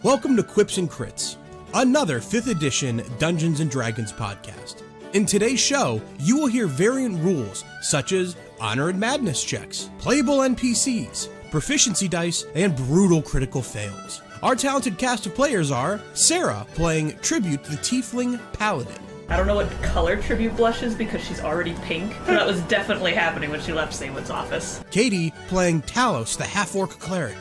Welcome to Quips and Crits, another 5th edition Dungeons & Dragons podcast. In today's show, you will hear variant rules such as honor and madness checks, playable NPCs, proficiency dice, and brutal critical fails. Our talented cast of players are Sarah playing Tribute to the Tiefling Paladin. I don't know what color Tribute Blush is because she's already pink. That was definitely happening when she left Saywood's office. Katie playing Talos, the half-orc cleric.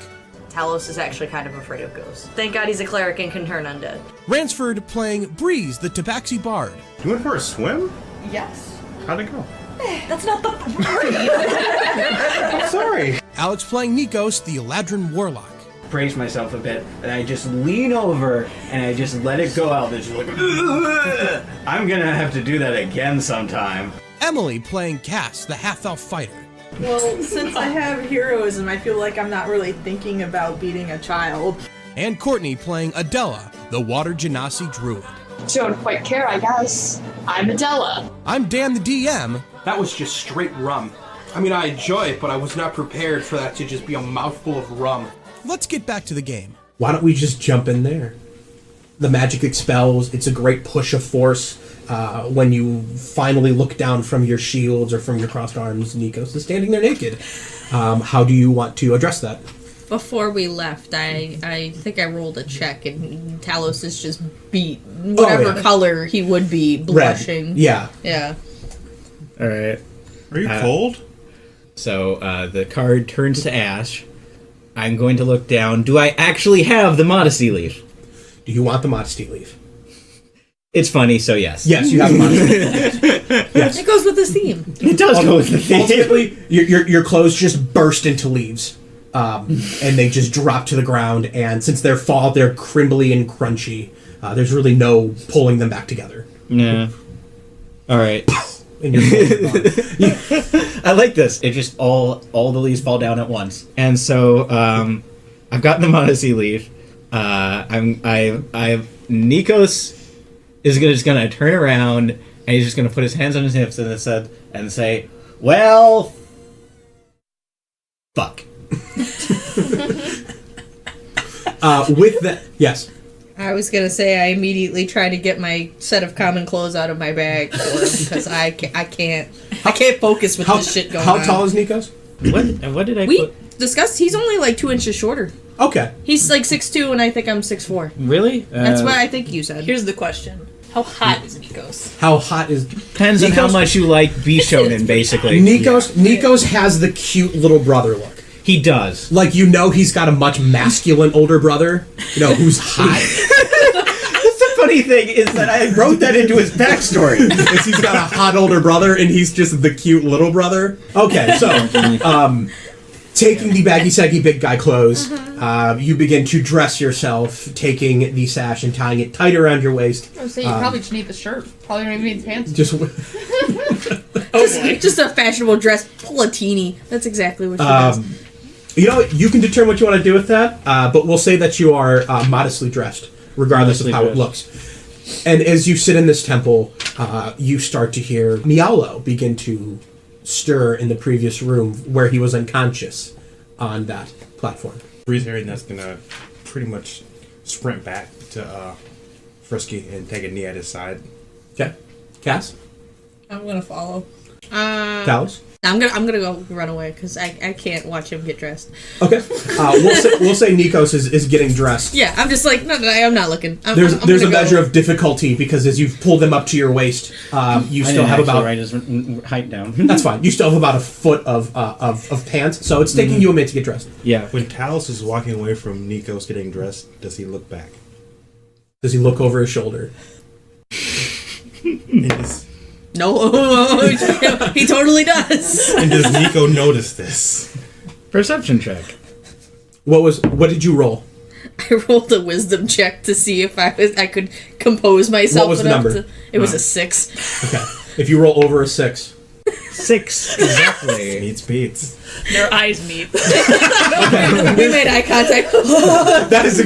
Talos is actually kind of afraid of ghosts. Thank God he's a cleric and can turn undead. Ransford playing Breeze, the Tabaxi bard. You went for a swim? Yes. How'd it go? That's not the point. I'm sorry. Alex playing Nikos, the Eladrin warlock. Brace myself a bit, and I just lean over and I just let it go out. It's just like, ugh. I'm gonna have to do that again sometime. Emily playing Cass, the half-elf fighter. Well, since I have heroism, I feel like I'm not really thinking about beating a child. And Courtney playing Adela, the Water Genasi druid. Don't quite care, I guess. I'm Adela. I'm Dan the DM. That was just straight rum. I mean, I enjoy it, but I was not prepared for that to just be a mouthful of rum. Let's get back to the game. Why don't we just jump in there? The magic expels. It's a great push of force. When you finally look down from your shields or from your crossed arms, Nikos is standing there naked. How do you want to address that? Before we left, I think I rolled a check, and Talos is just beat whatever color he would be blushing. Red. Yeah. Yeah. All right. Are you cold? So the card turns to ash. I'm going to look down. Do I actually have the modesty leaf? Do you want the modesty leaf? It's funny, so yes. Yes, you have the modesty leaf. Yes. It goes with this theme. It does go with the theme. Ultimately, your clothes just burst into leaves. And they just drop to the ground, and since they're they're crimbly and crunchy. There's really no pulling them back together. Yeah. All right. And your I like this. It just all the leaves fall down at once, and so I've got the modesty leaf. Nikos is just gonna turn around and he's just gonna put his hands on his hips and say, "Well, fuck." With that, yes. I was gonna say I immediately try to get my set of common clothes out of my bag for him because I can't focus with this shit going on. How tall is Nikos? What did I We put? discussed. He's only like 2 inches shorter. Okay. He's like 6'2", and I think I'm 6'4". Really? That's what I think you said. Here's the question. How hot is Nikos? How hot is... Depends on how much you like Bishonen, basically. Nikos has the cute little brother look. He does. Like, he's got a much masculine older brother, who's hot. That's the funny thing, is that I wrote that into his backstory. Is he's got a hot older brother, and he's just the cute little brother. Okay, so, taking the baggy-saggy big guy clothes, you begin to dress yourself, taking the sash and tying it tight around your waist. I would say you probably just need the shirt. Probably don't even need the pants. Just a fashionable dress, pull a teeny. That's exactly what she does. You can determine what you want to do with that, but we'll say that you are modestly dressed, regardless of how it looks. And as you sit in this temple, you start to hear Miaulo begin to stir in the previous room where he was unconscious on that platform. Breeze hearing that's gonna pretty much sprint back to Frisky and take a knee at his side. Okay. Cass? I'm gonna follow. Talos? I'm gonna go run away because I can't watch him get dressed. Okay. We'll say Nikos is getting dressed. Yeah, I'm just like, no, I'm not looking. There's a measure of difficulty because as you've pulled them up to your waist, you still have about... write his height down. That's fine. You still have about a foot of pants, so it's taking you a minute to get dressed. Yeah. When Talos is walking away from Nikos getting dressed, does he look back? Does he look over his shoulder? No, he totally does. And does Nico notice this? Perception check. What did you roll? I rolled a wisdom check to see if I could compose myself. What was the number? It was a 6. Okay. If you roll over a 6. 6, exactly. Beats. Their eyes meet. We made eye contact. That is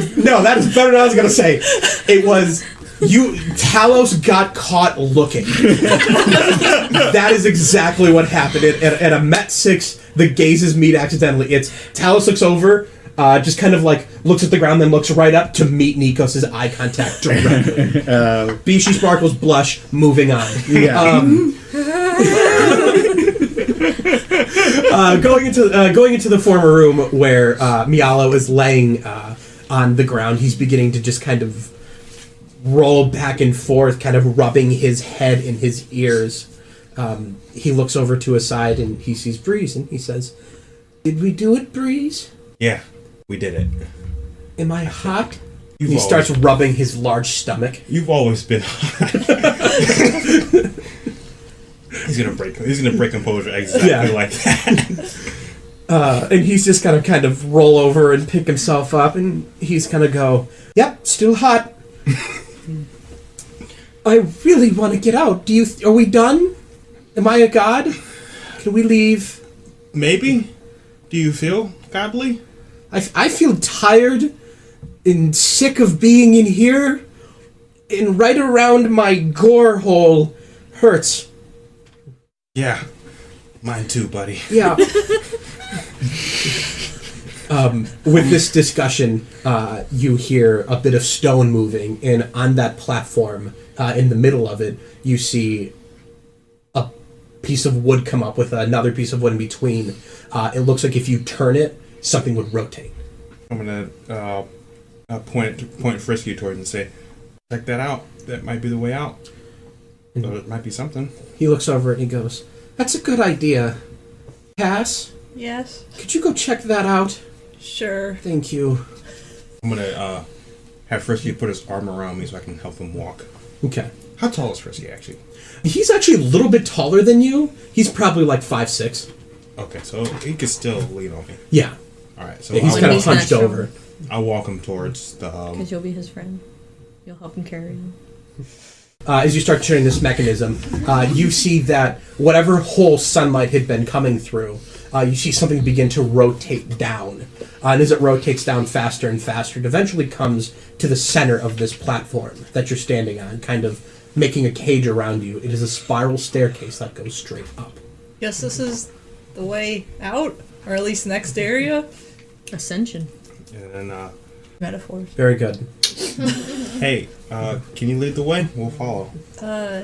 better than I was going to say. It was... Talos got caught looking. That is exactly what happened. At a Met 6, the gazes meet accidentally. Talos looks over, just kind of like looks at the ground, then looks right up to meet Nikos' eye contact directly. Bishi sparkles blush, moving on. Yeah. Going into the former room where Mialo is laying on the ground, he's beginning to just kind of roll back and forth, kind of rubbing his head in his ears. He looks over to his side and he sees Breeze and he says, "Did we do it, Breeze? Yeah, we did it. Am I hot?" You've He always- starts rubbing his large stomach. You've always been hot. He's gonna break composure exactly like that. And he's just gonna kind of roll over and pick himself up, and he's gonna go, "Yep, still hot. I really want to get out. Are we done? Am I a god? Can we leave?" Maybe. Do you feel godly? I feel tired and sick of being in here, and right around my gore hole hurts. Yeah, mine too, buddy. Yeah. With this discussion, you hear a bit of stone moving, and on that platform, in the middle of it, you see a piece of wood come up with another piece of wood in between. It looks like if you turn it, something would rotate. I'm gonna point Frisky towards and say, "Check that out. That might be the way out. So it might be something." He looks over it and he goes, "That's a good idea. Cass, Yes. could you go check that out? Sure. Thank you." I'm gonna have Frisky put his arm around me so I can help him walk. Okay. How tall is Frisky actually? He's actually a little bit taller than you. He's probably like 5'6". Okay, so he could still lean on me. Yeah. All right, so Yeah, he's I'll, kind of He's not hunched strong. over. I'll walk him towards the. Because you'll be his friend. You'll help him carry him. As you start turning this mechanism, you see that whatever hole sunlight had been coming through, you see something begin to rotate down. And as it rotates down faster and faster, it eventually comes to the center of this platform that you're standing on, kind of making a cage around you. It is a spiral staircase that goes straight up. Guess this is the way out, or at least next area. Ascension. And then, Metaphors. Very good. hey, can you lead the way? We'll follow.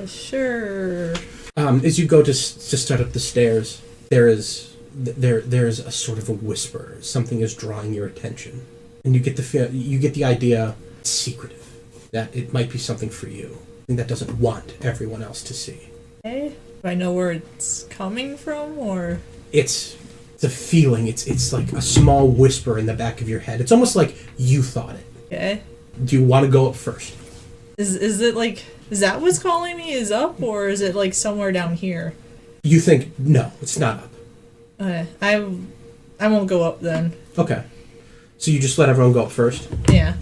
Sure. As you go to start up the stairs, there's a sort of a whisper. Something is drawing your attention, and you get the idea it's secretive, that it might be something for you, something that doesn't want everyone else to see. Okay. Do I know where it's coming from, or? It's a feeling. It's like a small whisper in the back of your head. It's almost like you thought it. Okay. Do you want to go up first? Is it like, is that what's calling me is up, or is it like somewhere down here? You think no, it's not up. I won't go up then. Okay, so you just let everyone go up first. Yeah.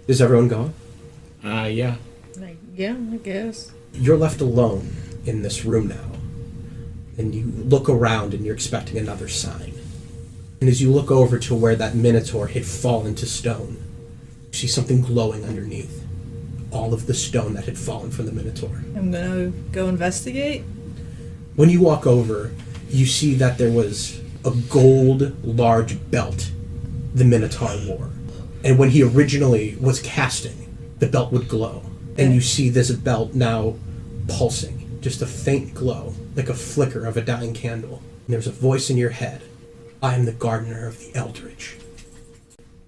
Is everyone going? Yeah. Like, yeah, I guess. You're left alone in this room now, and you look around and you're expecting another sign. And as you look over to where that minotaur had fallen to stone, you see something glowing underneath all of the stone that had fallen from the minotaur. I'm gonna go investigate. When you walk over, you see that there was a gold large belt the minotaur wore. And when he originally was casting, the belt would glow. And you see this belt now pulsing, just a faint glow, like a flicker of a dying candle. And there's a voice in your head. I am the gardener of the Eldritch.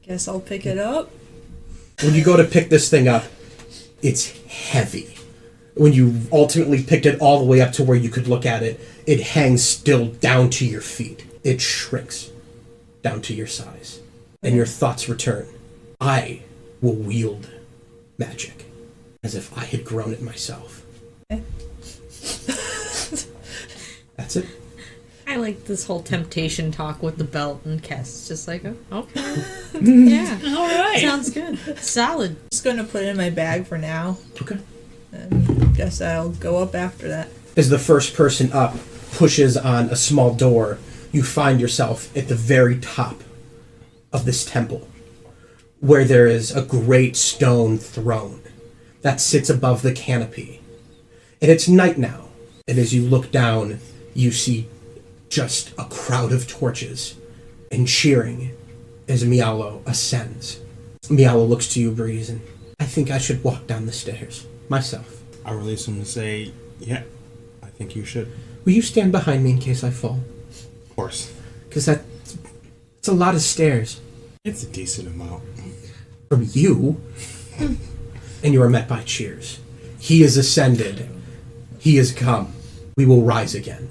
Guess I'll pick it up. When you go to pick this thing up, it's heavy. When you ultimately picked it all the way up to where you could look at it, it hangs still down to your feet. It shrinks down to your size. And your thoughts return. I will wield magic as if I had grown it myself. Okay. That's it. I like this whole temptation talk with the belt, and Cass is just like, oh, okay. Yeah. All right. Sounds good. Solid. Just gonna put it in my bag for now, Okay. and guess I'll go up after that. As the first person up pushes on a small door, you find yourself at the very top of this temple, where there is a great stone throne that sits above the canopy. And it's night now, and as you look down, you see just a crowd of torches and cheering as Mialo ascends. Mialo looks to you, Breeze, and I think I should walk down the stairs myself. I release him and say, yeah, I think you should. Will you stand behind me in case I fall? Of course. Because it's a lot of stairs. It's a decent amount. From you. And you are met by cheers. He is ascended. He has come. We will rise again.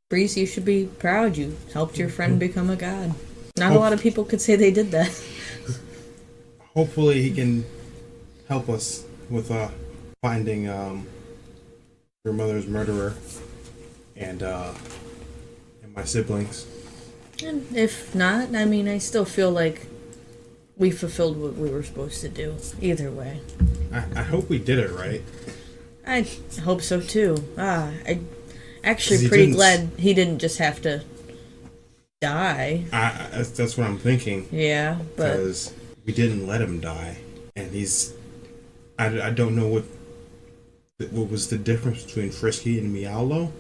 Breeze, you should be proud. You helped your friend become a god. Not a lot of people could say they did that. Hopefully he can help us with finding your mother's murderer and my siblings. And if not, I mean, I still feel like we fulfilled what we were supposed to do. Either way. I hope we did it right. I hope so too. I actually He pretty didn't glad he didn't just have to die. That's what I'm thinking. Yeah, but Because we didn't let him die, and he's. I don't know what was the difference between Frisky and Miaulo,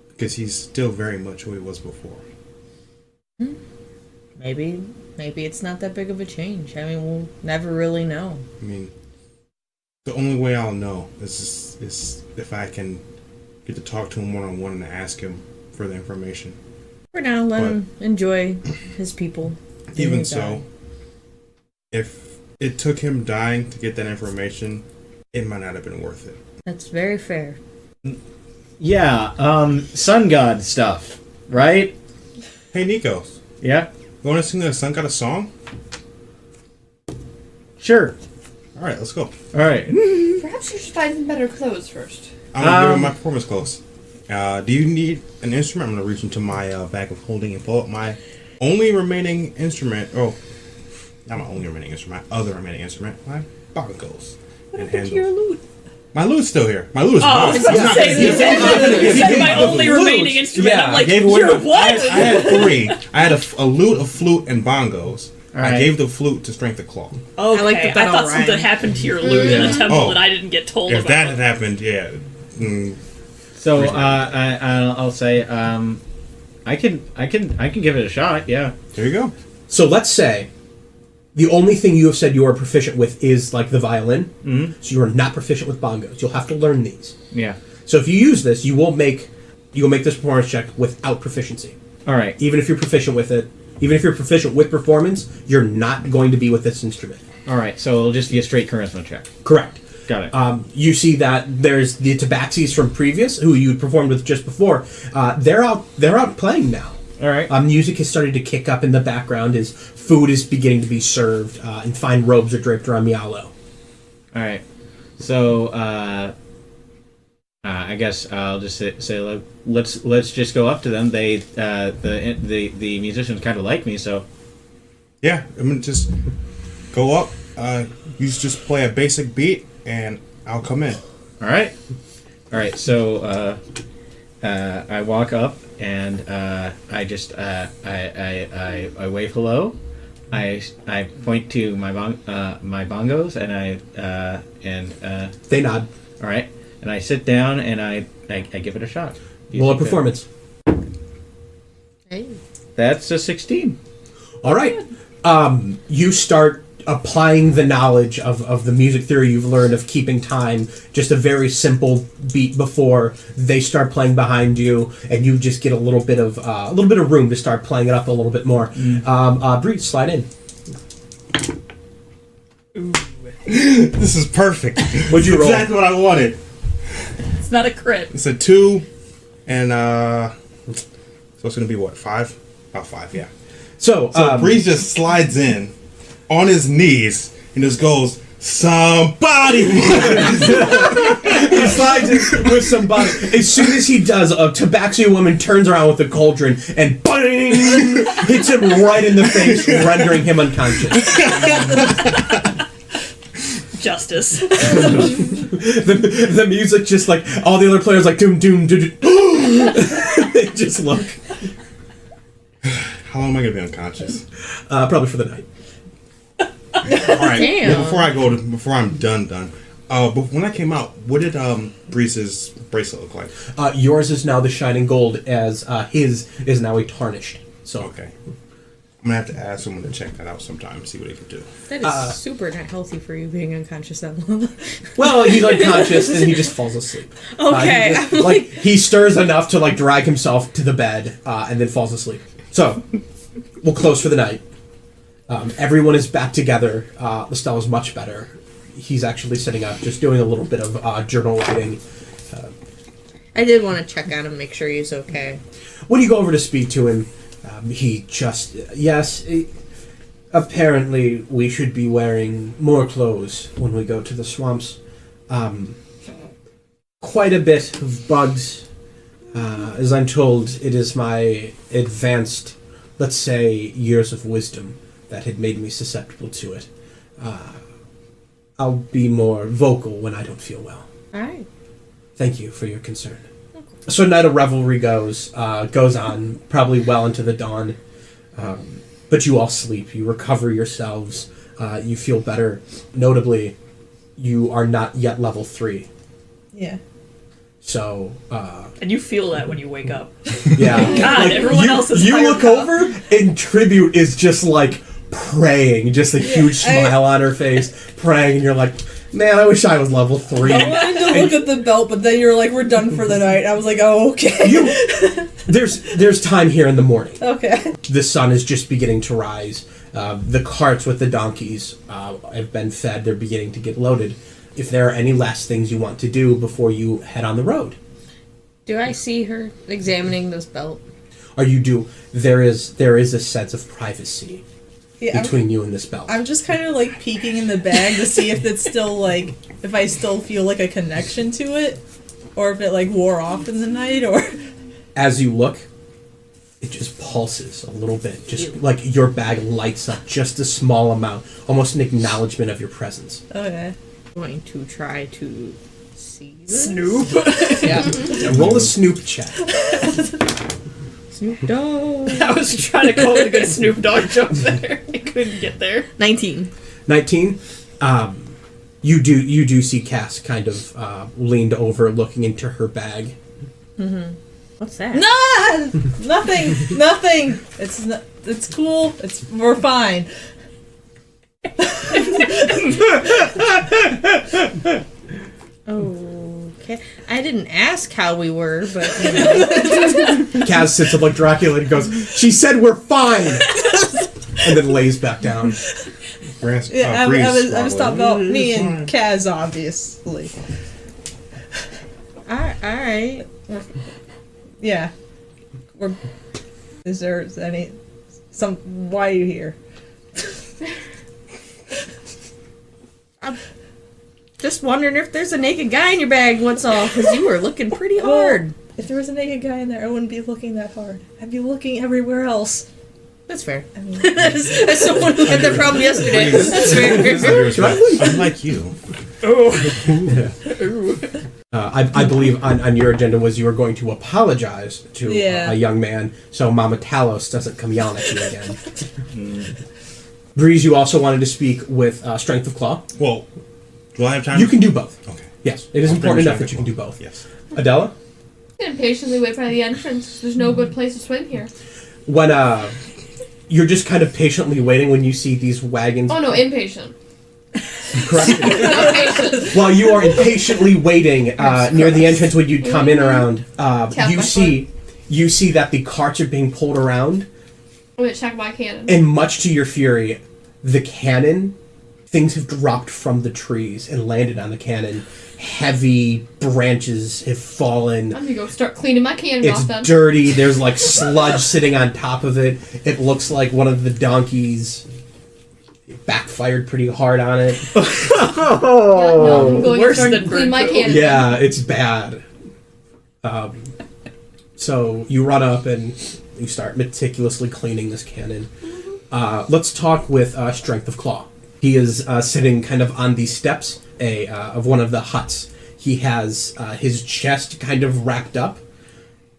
because he's still very much who he was before. maybe it's not that big of a change. I mean, we'll never really know. I mean, the only way I'll know is if I can get to talk to him one-on-one and ask him for the information. For now, let him enjoy his people. Even so, if it took him dying to get that information, it might not have been worth it. That's very fair. Yeah, sun god stuff, right? Hey, Nico. Yeah? You want to sing the Sun God a song? Sure. All right, let's go. All right. Perhaps you should find some better clothes first. I'm going to give him my performance clothes. Do you need an instrument? I'm going to reach into my bag of holding and pull up my only remaining instrument. Oh, not my only remaining instrument. My other remaining instrument. My bongos. What happened to your loot? My lute's still here. My lute is I was about to say, you said my only remaining instrument. I'm like, you're what? I had three. I had a lute, a flute, and bongos. Right. I gave the flute to Strength of Claw. Okay, I like that I thought all something rhymed. happened to your loot in the temple that I didn't get told If about. that had happened, yeah. So I'll say I can give it a shot. Yeah. There you go. So let's say the only thing you have said you are proficient with is like the violin. Mm-hmm. So you are not proficient with bongos. You'll have to learn these. Yeah. So if you use this, you will make this performance check without proficiency. All right. Even if you're proficient with it, even if you're proficient with performance, you're not going to be with this instrument. All right. So it'll just be a straight charisma check. Correct. Got it. You see that there's the Tabaxis from previous, who you performed with just before. They're out playing now. All right. Music is starting to kick up in the background as food is beginning to be served, and fine robes are draped around Mialo. All right. So I guess I'll just say let's just go up to them. They the musicians kind of like me, so Yeah, I mean, just go up. You just play a basic beat, and I'll come in. All right. So I walk up and I just I wave hello. I point to my my bongos and They nod. all right, and I sit down and I give it a shot. Roll a performance. Hey. That's a 16. All right. You start applying the knowledge of the music theory you've learned of keeping time, just a very simple beat before they start playing behind you, and you just get a little bit of room to start playing it up a little bit more. Breach, slide in. This is perfect. What'd you roll? Exactly what I wanted. It's not a crit. It's a 2, and so it's gonna be what, 5? About 5, yeah. So Breeze just slides in on his knees and just goes, "Somebody!" he slides in with somebody. As soon as he does, a Tabaxi woman turns around with a cauldron and bang, hits him right in the face, rendering him unconscious. Justice. the music just like all the other players like doom doom doom. They just look. How long am I gonna be unconscious? Probably for the night. All right. Damn. Well, before I'm done. But when I came out, what did Breeze's bracelet look like? Yours is now the shining gold, as his is now a tarnished. So Okay. I'm gonna have to ask someone to check that out sometime, see what they can do. That is super not healthy for you being unconscious that long. Well, he's unconscious and he just falls asleep. Okay. He stirs enough to like drag himself to the bed and then falls asleep. So we'll close for the night. Everyone is back together. Listel is much better. He's actually sitting up, just doing a little bit of journal writing. I did want to check on him, make sure he's okay. When you go over to speak to him, he just... Yes, apparently we should be wearing more clothes when we go to the swamps. Quite a bit of bugs. As I'm told, it is my advanced, let's say, years of wisdom that had made me susceptible to it. I'll be more vocal when I don't feel well. All right. Thank you for your concern. So night of revelry goes on, probably well into the dawn. But you all sleep. You recover yourselves. You feel better. Notably, you are not yet level 3. Yeah. So, and you feel that when you wake up. Yeah. God, everyone else is You fired look up. over, and Tribute is just like praying, just a huge smile on her face, praying, and you're like, man, I wish I was level 3. I wanted to look at the belt, but then you're like, we're done for the night. I was like, oh, okay. There's time here in the morning. Okay. The sun is just beginning to rise. The carts with the donkeys have been fed. They're beginning to get loaded. If there are any last things you want to do before you head on the road. Do I see her examining this belt? Or you do. There is a sense of privacy between you and this belt. I'm just kind of like peeking in the bag to see if it's still like, if I still feel like a connection to it, or if it like wore off in the night, or... As you look, it just pulses a little bit. Just like your bag lights up just a small amount. Almost an acknowledgement of your presence. Okay. I'm going to try to see this. Snoop. Yeah. Roll a Snoop check. Snoop Dogg. I was trying to come up with a good Snoop Dogg joke there. I couldn't get there. 19. 19. You do see Cass kind of leaned over, looking into her bag. Mm-hmm. What's that? Nah! Nothing! It's cool. We're fine. Okay. I didn't ask how we were, but you know. Kaz sits up like Dracula and goes, "She said we're fine," and then lays back down. Yeah, I was talking about me and Kaz, obviously. Alright. Yeah. Is there any... Why are you here? I'm just wondering if there's a naked guy in your bag, what's all, because you were looking pretty hard. If there was a naked guy in there, I wouldn't be looking that hard. I'd be looking everywhere else. That's fair. I mean, as someone who had that problem yesterday. That's fair. Unlike you. I believe on your agenda was you were going to apologize to a young man so Mama Talos doesn't come yelling at you again. Breeze, you also wanted to speak with Strength of Claw. Well, do I have time? You can do both. Okay. Yes, it is important enough that you can do both. Yes. Adela? I can patiently wait by the entrance. There's no good place to swim here. When you're just kind of patiently waiting when you see these wagons. Oh no, impatient. Correct. Not patient. While you are impatiently waiting near the entrance when you'd come in around, you see that the carts are being pulled around. I'm gonna check my cannon. And much to your fury, the cannon, things have dropped from the trees and landed on the cannon. Heavy branches have fallen. I'm gonna go start cleaning my cannon off then. It's dirty. There's like sludge sitting on top of it. It looks like one of the donkeys backfired pretty hard on it. No, I'm going to start clean my cannon. Yeah, it's bad. So you run up and you start meticulously cleaning this cannon. Let's talk with Strength of Claw. He is sitting kind of on the steps of one of the huts. He has his chest kind of wrapped up,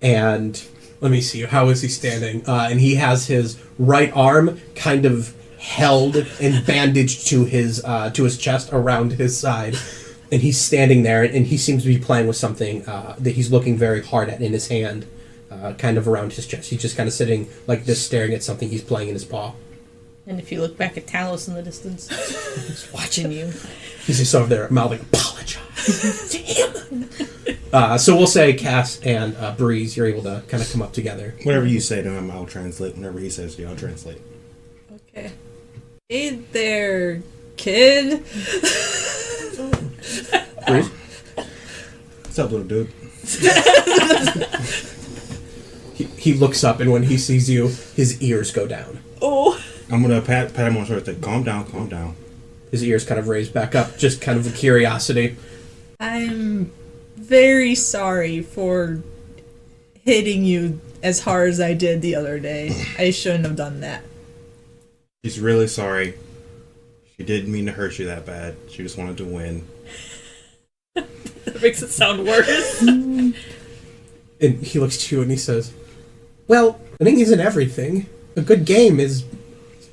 and let me see, how is he standing? And he has his right arm kind of held and bandaged to his chest around his side, and he's standing there, and he seems to be playing with something that he's looking very hard at in his hand. kind of around his chest. He's just kind of sitting like this, staring at something he's playing in his paw. And if you look back at Talos in the distance, he's watching you. He's just over there mouthing, apologize to him. So we'll say Cass and Breeze, you're able to kind of come up together. Whatever you say to him, I'll translate. Whenever he says to you, I'll translate. Okay. Hey there, kid. Breeze? What's up, little dude? He looks up, and when he sees you, his ears go down. Oh. I'm gonna pat him on the shoulder. Say, calm down. His ears kind of raise back up, just kind of a curiosity. I'm very sorry for hitting you as hard as I did the other day. I shouldn't have done that. She's really sorry. She didn't mean to hurt you that bad. She just wanted to win. That makes it sound worse. And he looks to you and he says, well, winning isn't everything. A good game is a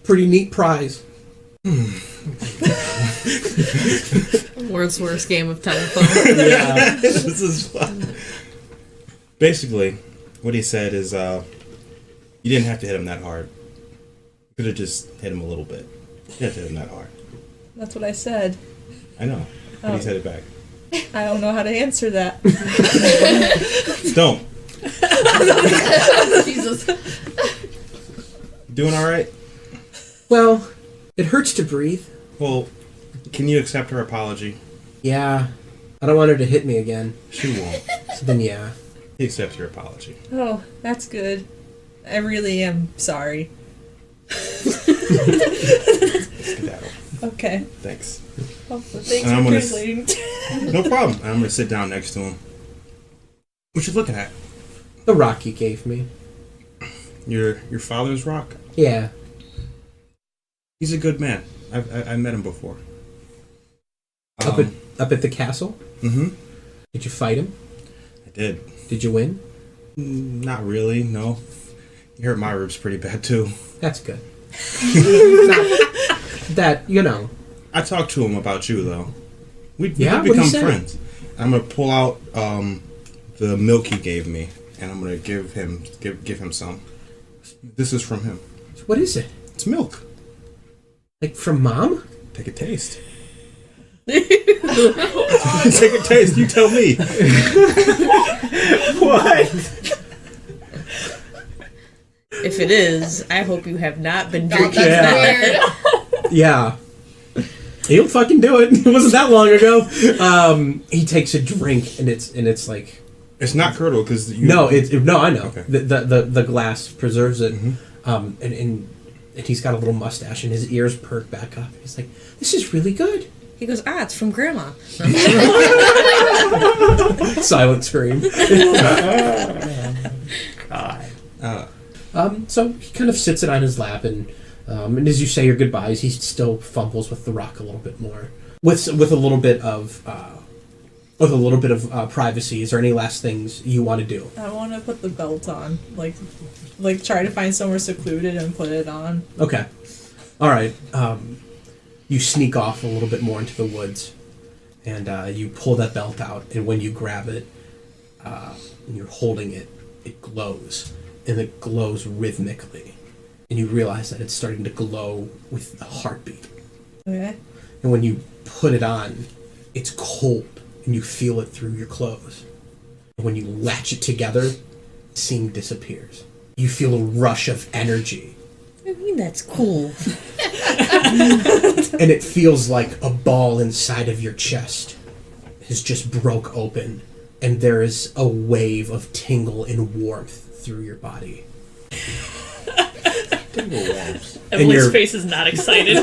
pretty neat prize. World's worst game of telephone. Yeah, this is fun. Basically, what he said is, you didn't have to hit him that hard. You could have just hit him a little bit. You didn't have to hit him that hard. That's what I said. I know. But he said it back. I don't know how to answer that. Don't. Jesus. Doing all right? Well, it hurts to breathe. Well, can you accept her apology? Yeah. I don't want her to hit me again. She won't. So then, yeah. He accepts your apology. Oh, that's good. I really am sorry. Skedaddle. Okay. Thanks. Oh, thanks And I'm for gonna translating. No problem. I'm going to sit down next to him. What you looking at? The rock you gave me. Your father's rock? Yeah. He's a good man. I met him before. Up at the castle? Mm-hmm. Did you fight him? I did. Did you win? Not really, no. He hurt my ribs pretty bad, too. That's good. That, you know. I talked to him about you, though. We Yeah? become What'd he say? friends. I'm going to pull out the milk he gave me, and I'm going to give him some. This is from him. What is it? It's milk. Like from Mom? Take a taste. Take a taste. You tell me. What? If it is, I hope you have not been drinking That's that. weird. Yeah. He'll fucking do it. It wasn't that long ago. He takes a drink, and it's like... It's not curdled, because you... No, I know. Okay. The glass preserves it. Mm-hmm. And he's got a little mustache, and his ears perk back up. He's like, this is really good. He goes, it's from Grandma. Silent scream. God. So he kind of sits it on his lap, and as you say your goodbyes, he still fumbles with the rock a little bit more, with a little bit of privacy. Is there any last things you want to do? I want to put the belt on, like try to find somewhere secluded and put it on. Okay, all right. You sneak off a little bit more into the woods, and you pull that belt out, and when you grab it, and you're holding it, it glows, and it glows rhythmically, and you realize that it's starting to glow with a heartbeat. Okay. And when you put it on, it's cold, and you feel it through your clothes. And when you latch it together, seeing disappears. You feel a rush of energy. I mean, that's cool. And it feels like a ball inside of your chest has just broke open, and there is a wave of tingle and warmth through your body. Emily's face is not excited.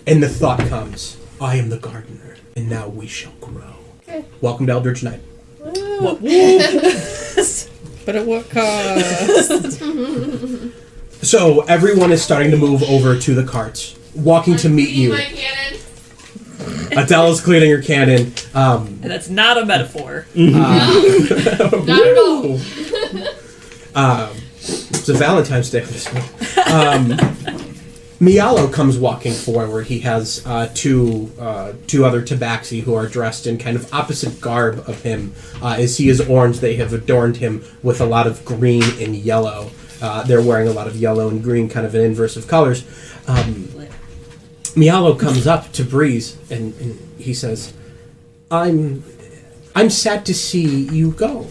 And the thought comes, I am the gardener, and now we shall grow. Okay. Welcome to Eldritch Night. But at what cost? So everyone is starting to move over to the carts, walking to meet you. My cannon. Adele's cleaning her cannon. And that's not a metaphor. Not at all. It's a Valentine's Day episode. Mialo comes walking forward. He has two other Tabaxi who are dressed in kind of opposite garb of him. As he is orange, they have adorned him with a lot of green and yellow. They're wearing a lot of yellow and green, kind of an inverse of colors. Mialo comes up to Breeze and he says, I'm sad to see you go.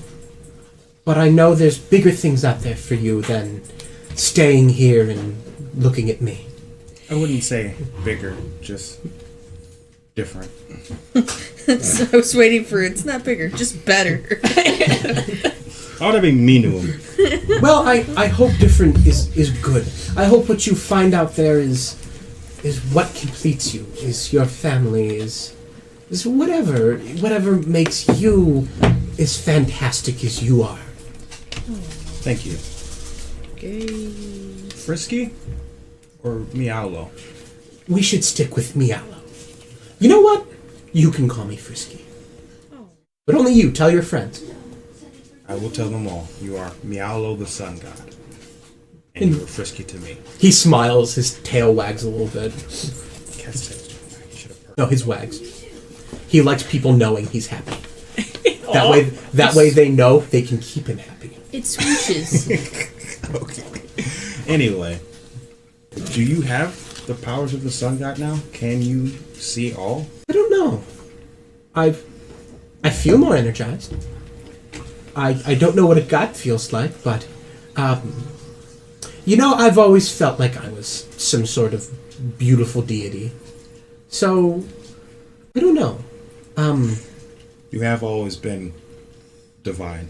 But I know there's bigger things out there for you than staying here and looking at me. I wouldn't say bigger, just different. So I was waiting for it's not bigger, just better. I ought to be mean to him. Well, I hope different is good. I hope what you find out there is what completes you, is your family, is whatever makes you as fantastic as you are. Thank you. Okay. Frisky or Miaulo? We should stick with Mialo. You know what? You can call me Frisky. But only you. Tell your friends. I will tell them all. You are Miaulo the Sun God. And you are Frisky to me. He smiles. His tail wags a little bit. Cat's tails don't wag. You should have heard. No, his wags. He likes people knowing he's happy. That way they know they can keep him happy. It swooshes. Okay. Anyway, do you have the powers of the Sun God now? Can you see all? I don't know. I feel more energized. I don't know what a god feels like, but I've always felt like I was some sort of beautiful deity. So I don't know. You have always been divine.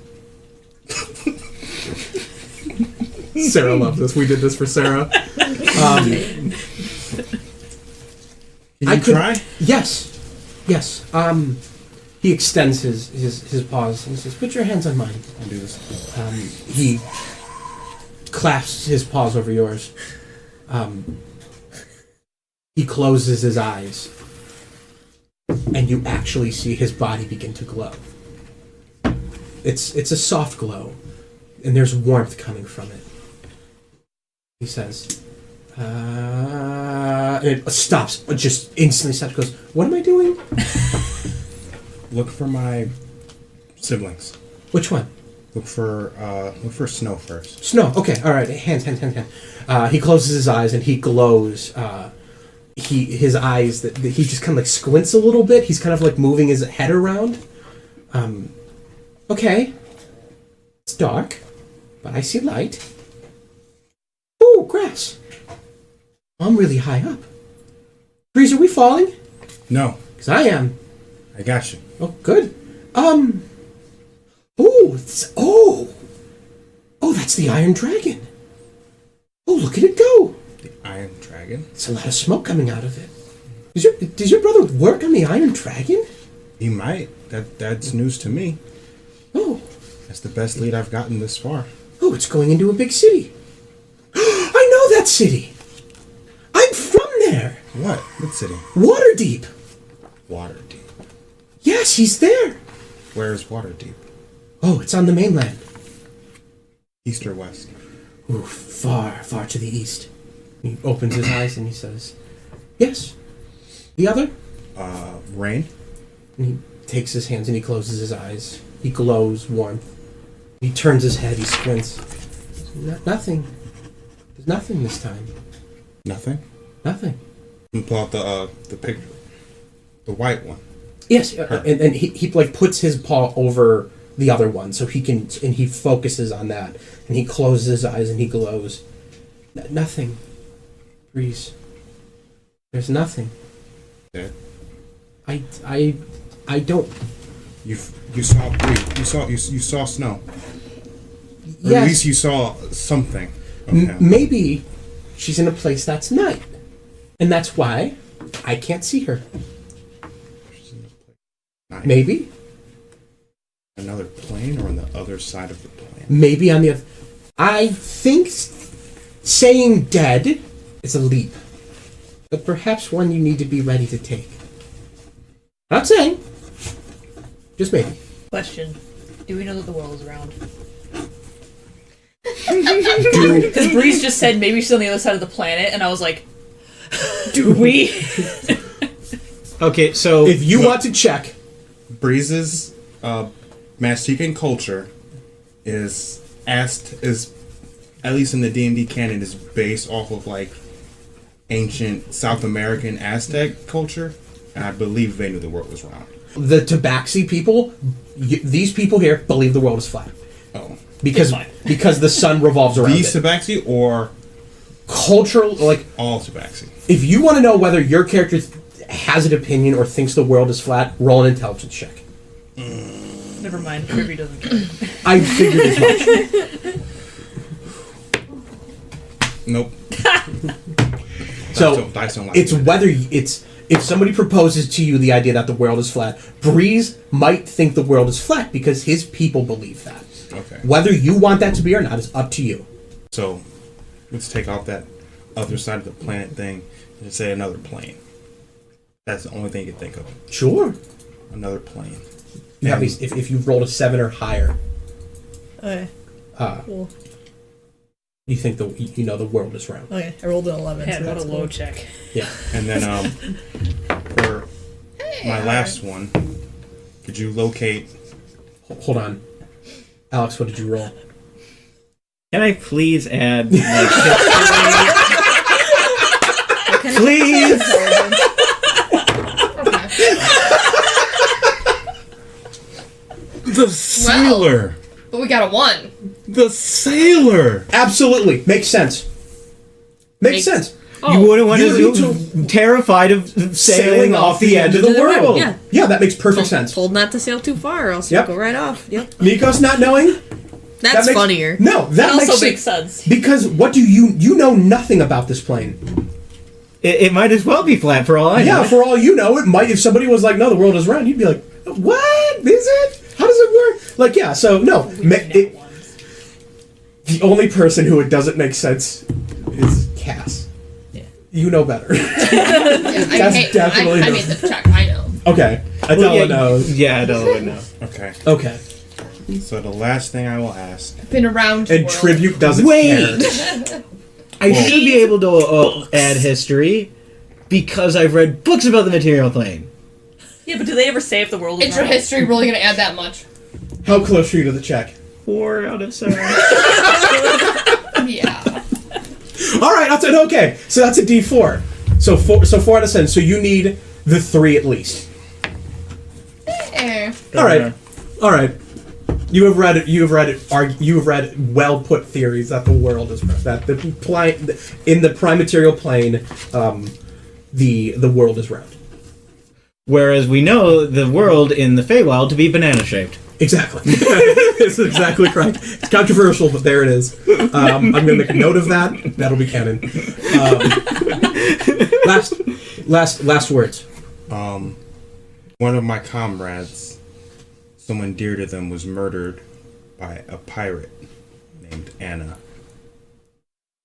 Sarah loves this. We did this for Sarah. Can you try? Yes. He extends his paws and says, "Put your hands on mine." I'll do this. He clasps his paws over yours. He closes his eyes, and you actually see his body begin to glow. It's a soft glow, and there's warmth coming from it. He says, and it stops, just instantly stops, goes, "What am I doing?" Look for my siblings. Which one? Look for Snow first. Snow, okay, alright, hands. He closes his eyes and he glows. His eyes, he just kind of like squints a little bit. He's kind of like moving his head around. Okay. It's dark, but I see light. Ooh, grass. I'm really high up. Breeze, are we falling? No. Because I am. I got you. Oh, good. That's the Iron Dragon. Oh, look at it go. The Iron Dragon? It's a lot of smoke coming out of it. Does your brother work on the Iron Dragon? He might. That's news to me. Oh. That's the best lead I've gotten this far. Oh, it's going into a big city. I know that city. I'm from there. What? What city? Waterdeep. Waterdeep. Yes, he's there. Where's Waterdeep? Oh, it's on the mainland. East or west? Ooh, far to the east. He opens his eyes and he says, "Yes." The other? Rain. And he takes his hands and he closes his eyes. He glows warmth. He turns his head, he squints. Nothing. There's nothing this time. Nothing? Nothing. And pull out the picture. The white one. Yes, and he like puts his paw over the other one so he can, and he focuses on that, and he closes his eyes and he glows. Nothing. Breeze. There's nothing. Yeah. I don't. You saw Breeze. You saw Snow. Or Yes. at least you saw something. Okay. Maybe she's in a place that's night, and that's why I can't see her. Night. Maybe. Another plane or on the other side of the plane? Maybe on the other. I think saying dead is a leap, but perhaps one you need to be ready to take. Not saying. Just maybe. Question. Do we know that the world is round? Because Breeze just said maybe she's on the other side of the planet, and I was like, Do we? Okay, so If you want to check, Breeze's Maztecan culture is at least in the D&D canon is based off of like ancient South American Aztec culture, and I believe they knew the world was round. the Tabaxi people, these people here believe the world is flat. Oh, Because the sun revolves around these it. Tabaxi or Cultural, like, all Tabaxi? if you want to know whether your character has an opinion or thinks the world is flat, roll an intelligence check. Never mind. Kirby doesn't care. I figured as much. Nope. So Dice don't like it's it. whether it's if somebody proposes to you the idea that the world is flat, Breeze might think the world is flat because his people believe that. Okay. Whether you want that to be or not is up to you. So let's take off that other side of the planet thing and say another plane. That's the only thing you can think of. Sure. Another plane. You have these, if you've rolled a 7 or higher, Okay. Cool. you think the world is round. Okay, I rolled an 11. Man, so what a that's low cool. check. Yeah. And then for my last one, could you locate? Hold on, Alex. What did you roll? can I please add like history? Please. The sailor. But we got a 1. The sailor. Absolutely makes sense. Makes sense. You wouldn't want You to need be terrified of sailing off the edge of the world. Yeah. Yeah, that makes perfect sense. Told not to sail too far, or else Yep. you'll go right off. Yep. Nikos not knowing. That's that makes, funnier. No, that also makes makes sense. Because what do you know nothing about this plane? It might as well be flat for all I know. Yeah, for all you know, it might. If somebody was like, "No, the world is round," you'd be like, "What is it? How does it work?" Like, yeah. So no, the only person who it doesn't make sense is Cass. Yeah. You know better. I definitely made the check. I know. Okay, Adela knows. Yeah, Adela would know. Okay. Okay. So the last thing I will ask. Been around. the And world. tribute doesn't care. I should be able to add history because I've read books about the material plane. Yeah, but do they ever say if the world is Intro round? history really gonna add that much? How close are you to the check? 4 out of 7. Yeah. All right, I'll say okay. So that's a D4. So 4 out of 7. So you need the 3 at least. All right. All right. You have read well put theories that the world is that in the prime material plane, the world is round. Whereas we know the world in the Feywild to be banana shaped. Exactly. It's exactly correct. It's controversial, but there it is. I'm going to make a note of that. That'll be canon. Last words. One of my comrades, someone dear to them, was murdered by a pirate named Anna.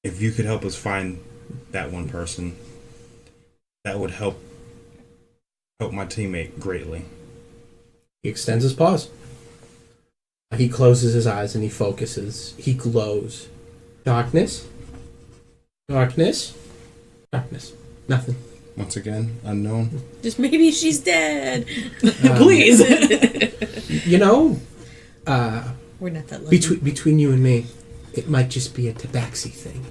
If you could help us find that one person, that would help my teammate greatly. He extends his paws. He closes his eyes and he focuses. He glows. Darkness. Darkness. Darkness. Nothing. Once again, unknown. Just maybe she's dead. Please. You know, We're not that lucky. between you and me, it might just be a Tabaxi thing.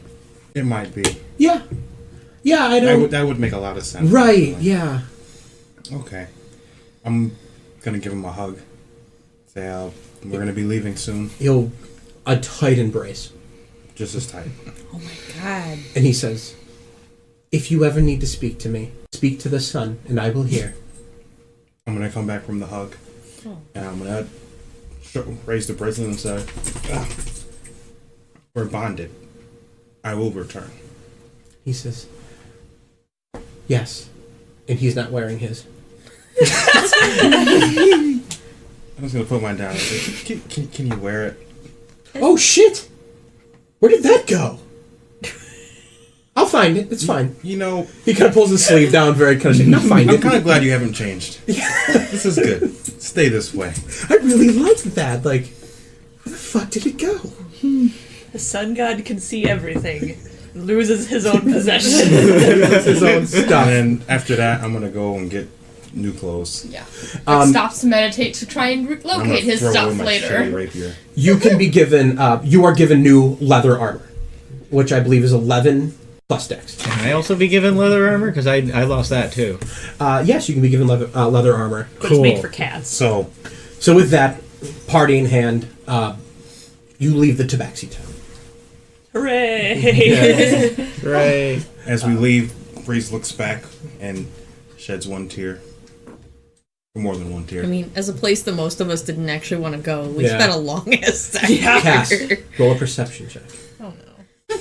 It might be. Yeah. Yeah, I don't... That would make a lot of sense. Right, actually. yeah. Okay. I'm gonna give him a hug. Say, we're gonna be leaving soon. A tight embrace. Just as tight. Oh my god. And he says, if you ever need to speak to me, speak to the sun, and I will hear. I'm gonna come back from the hug. And I'm gonna raise the bracelet and say, we're bonded. I will return. He says, yes. And he's not wearing his. I'm just gonna put mine down and say, can you wear it? Oh, shit! Where did that go? I'll find it. It's fine. You know... He kind of pulls his sleeve down very kind of... I'll find it. I'm kind of glad you haven't changed. This is good. Stay this way. I really liked that. Like, where the fuck did it go? The sun god can see everything. Loses his own possession. His own stuff. And then after that, I'm gonna go and get new clothes. Yeah. Um, Stops to meditate to try and I'm gonna locate his throw stuff away my later. shitty rapier. You can be given. You are given new leather armor, which I believe is 11 plus dex. Can I also be given leather armor? Because I lost that too. Yes, you can be given leather armor. But it's made for cats. So with that party in hand, you leave the Tabaxi town. Hooray! Right. as we leave, Breeze looks back and sheds one tear. More than one tear. I mean, as a place that most of us didn't actually want to go, we Yeah. spent a long ass time. Cass, roll a perception check. Oh no.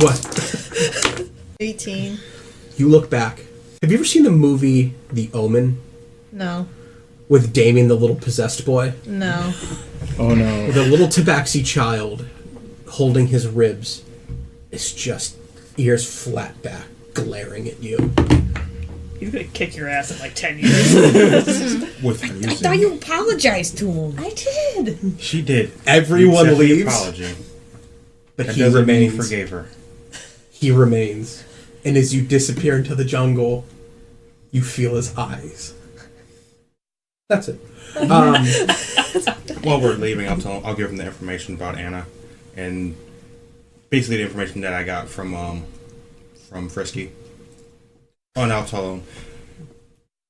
What? 18. You look back. Have you ever seen the movie The Omen No. with Damien, the little possessed boy? No. Oh no. The little Tabaxi child holding his ribs is just ears flat back, glaring at you. He's gonna kick your ass in like 10 years. With I music. thought you apologized to him. I did. She did. Everyone You accepted the leaves, apology. but That he doesn't mean he remains. forgave her. He remains. And as you disappear into the jungle, you feel his eyes. That's it. While we're leaving, I'll give him the information about Anna, and basically the information that I got from Frisky. Oh, and I'll tell him.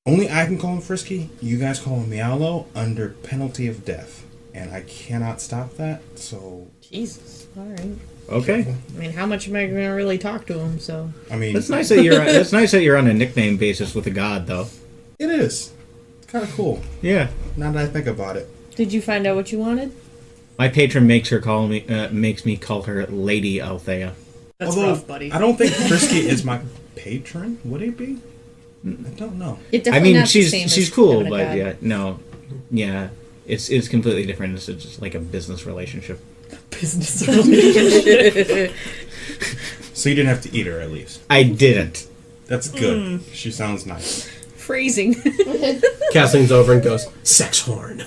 Only I can call him Frisky. You guys call him Meowlo under penalty of death, and I cannot stop that. So Jesus. All right. Okay. I mean, how much am I going to really talk to him? So I mean, That's nice that you're. That's nice that you're on a nickname basis with a god, though. it is. It's kind of cool. Yeah. Now that I think about it. did you find out what you wanted? My patron makes me call her Lady Althea. That's Although, rough, buddy. I don't think Frisky is my patron. Would it be? I don't know. It I definitely mean, not the she's same as she's cool, having a but god. yeah, no, yeah, it's completely different. It's just like a business relationship. Business relationship. So you didn't have to eat her, at least. I didn't. That's good. She sounds nice. Phrasing. Cass leans over and goes, sex horn.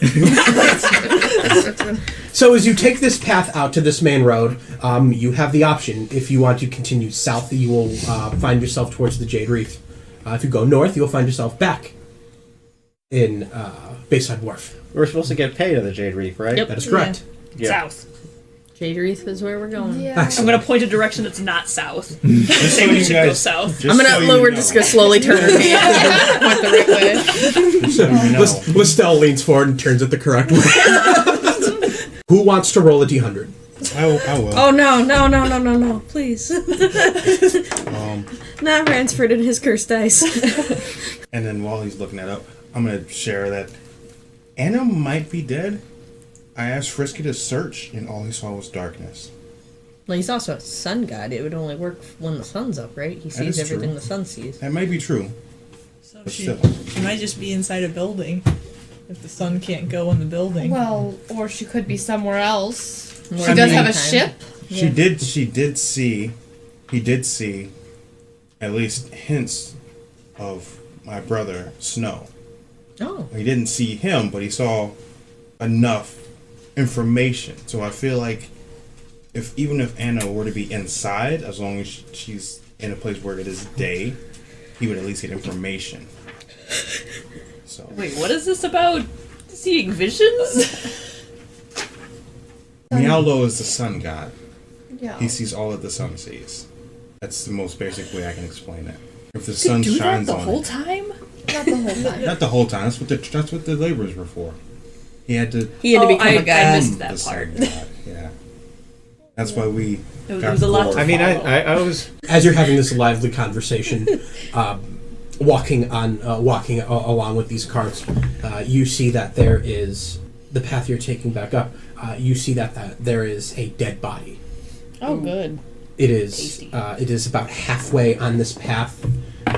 So as you take this path out to this main road, you have the option. If you want to continue south, you will find yourself towards the Jade Reef. If you go north, you'll find yourself back in Bayside Wharf. We're supposed to get paid at the Jade Reef, right? Yep. That is correct. Yeah. South. Jade Reef is where we're going. Yeah. I'm gonna point a direction that's not south. Just Say so we you should go guys- south. just I'm gonna. so you We're know. just gonna slowly turn her hand. Point the right way. Just so you know. Lestel leans forward and turns it the correct way. Who wants to roll a d100? I will. Oh no! Please. Not Ransford and his cursed dice. And then while he's looking that up, I'm going to share that Anna might be dead. I asked Frisky to search, and all he saw was darkness. Well, he's also a sun god. It would only work when the sun's up, right? He That sees is everything true. the sun sees. That might be true. So But she still. might just be inside a building if the sun can't go in the building. Well, or she could be somewhere else. More She does have a time. ship. He did see at least hints of my brother, Snow. Oh. He didn't see him, but he saw enough information. So I feel like even if Anna were to be inside, as long as she's in a place where it is day, he would at least get information. So Wait, what is this about? Seeing visions? Meowlo is the sun god. Yeah. He sees all that the sun sees. That's the most basic way I can explain it. If the Could sun do that shines the on whole it, time? Not the whole time. not the whole time. That's what the laborers were for. He had to. He had to become a I god. missed the that sun part. god. Yeah. That's why we. There was a lot to I mean, follow. I was. As you're having this lively conversation, walking along with these carts, you see that there is the path you're taking back up. You see that there is a dead body. Oh, good. It is about halfway on this path,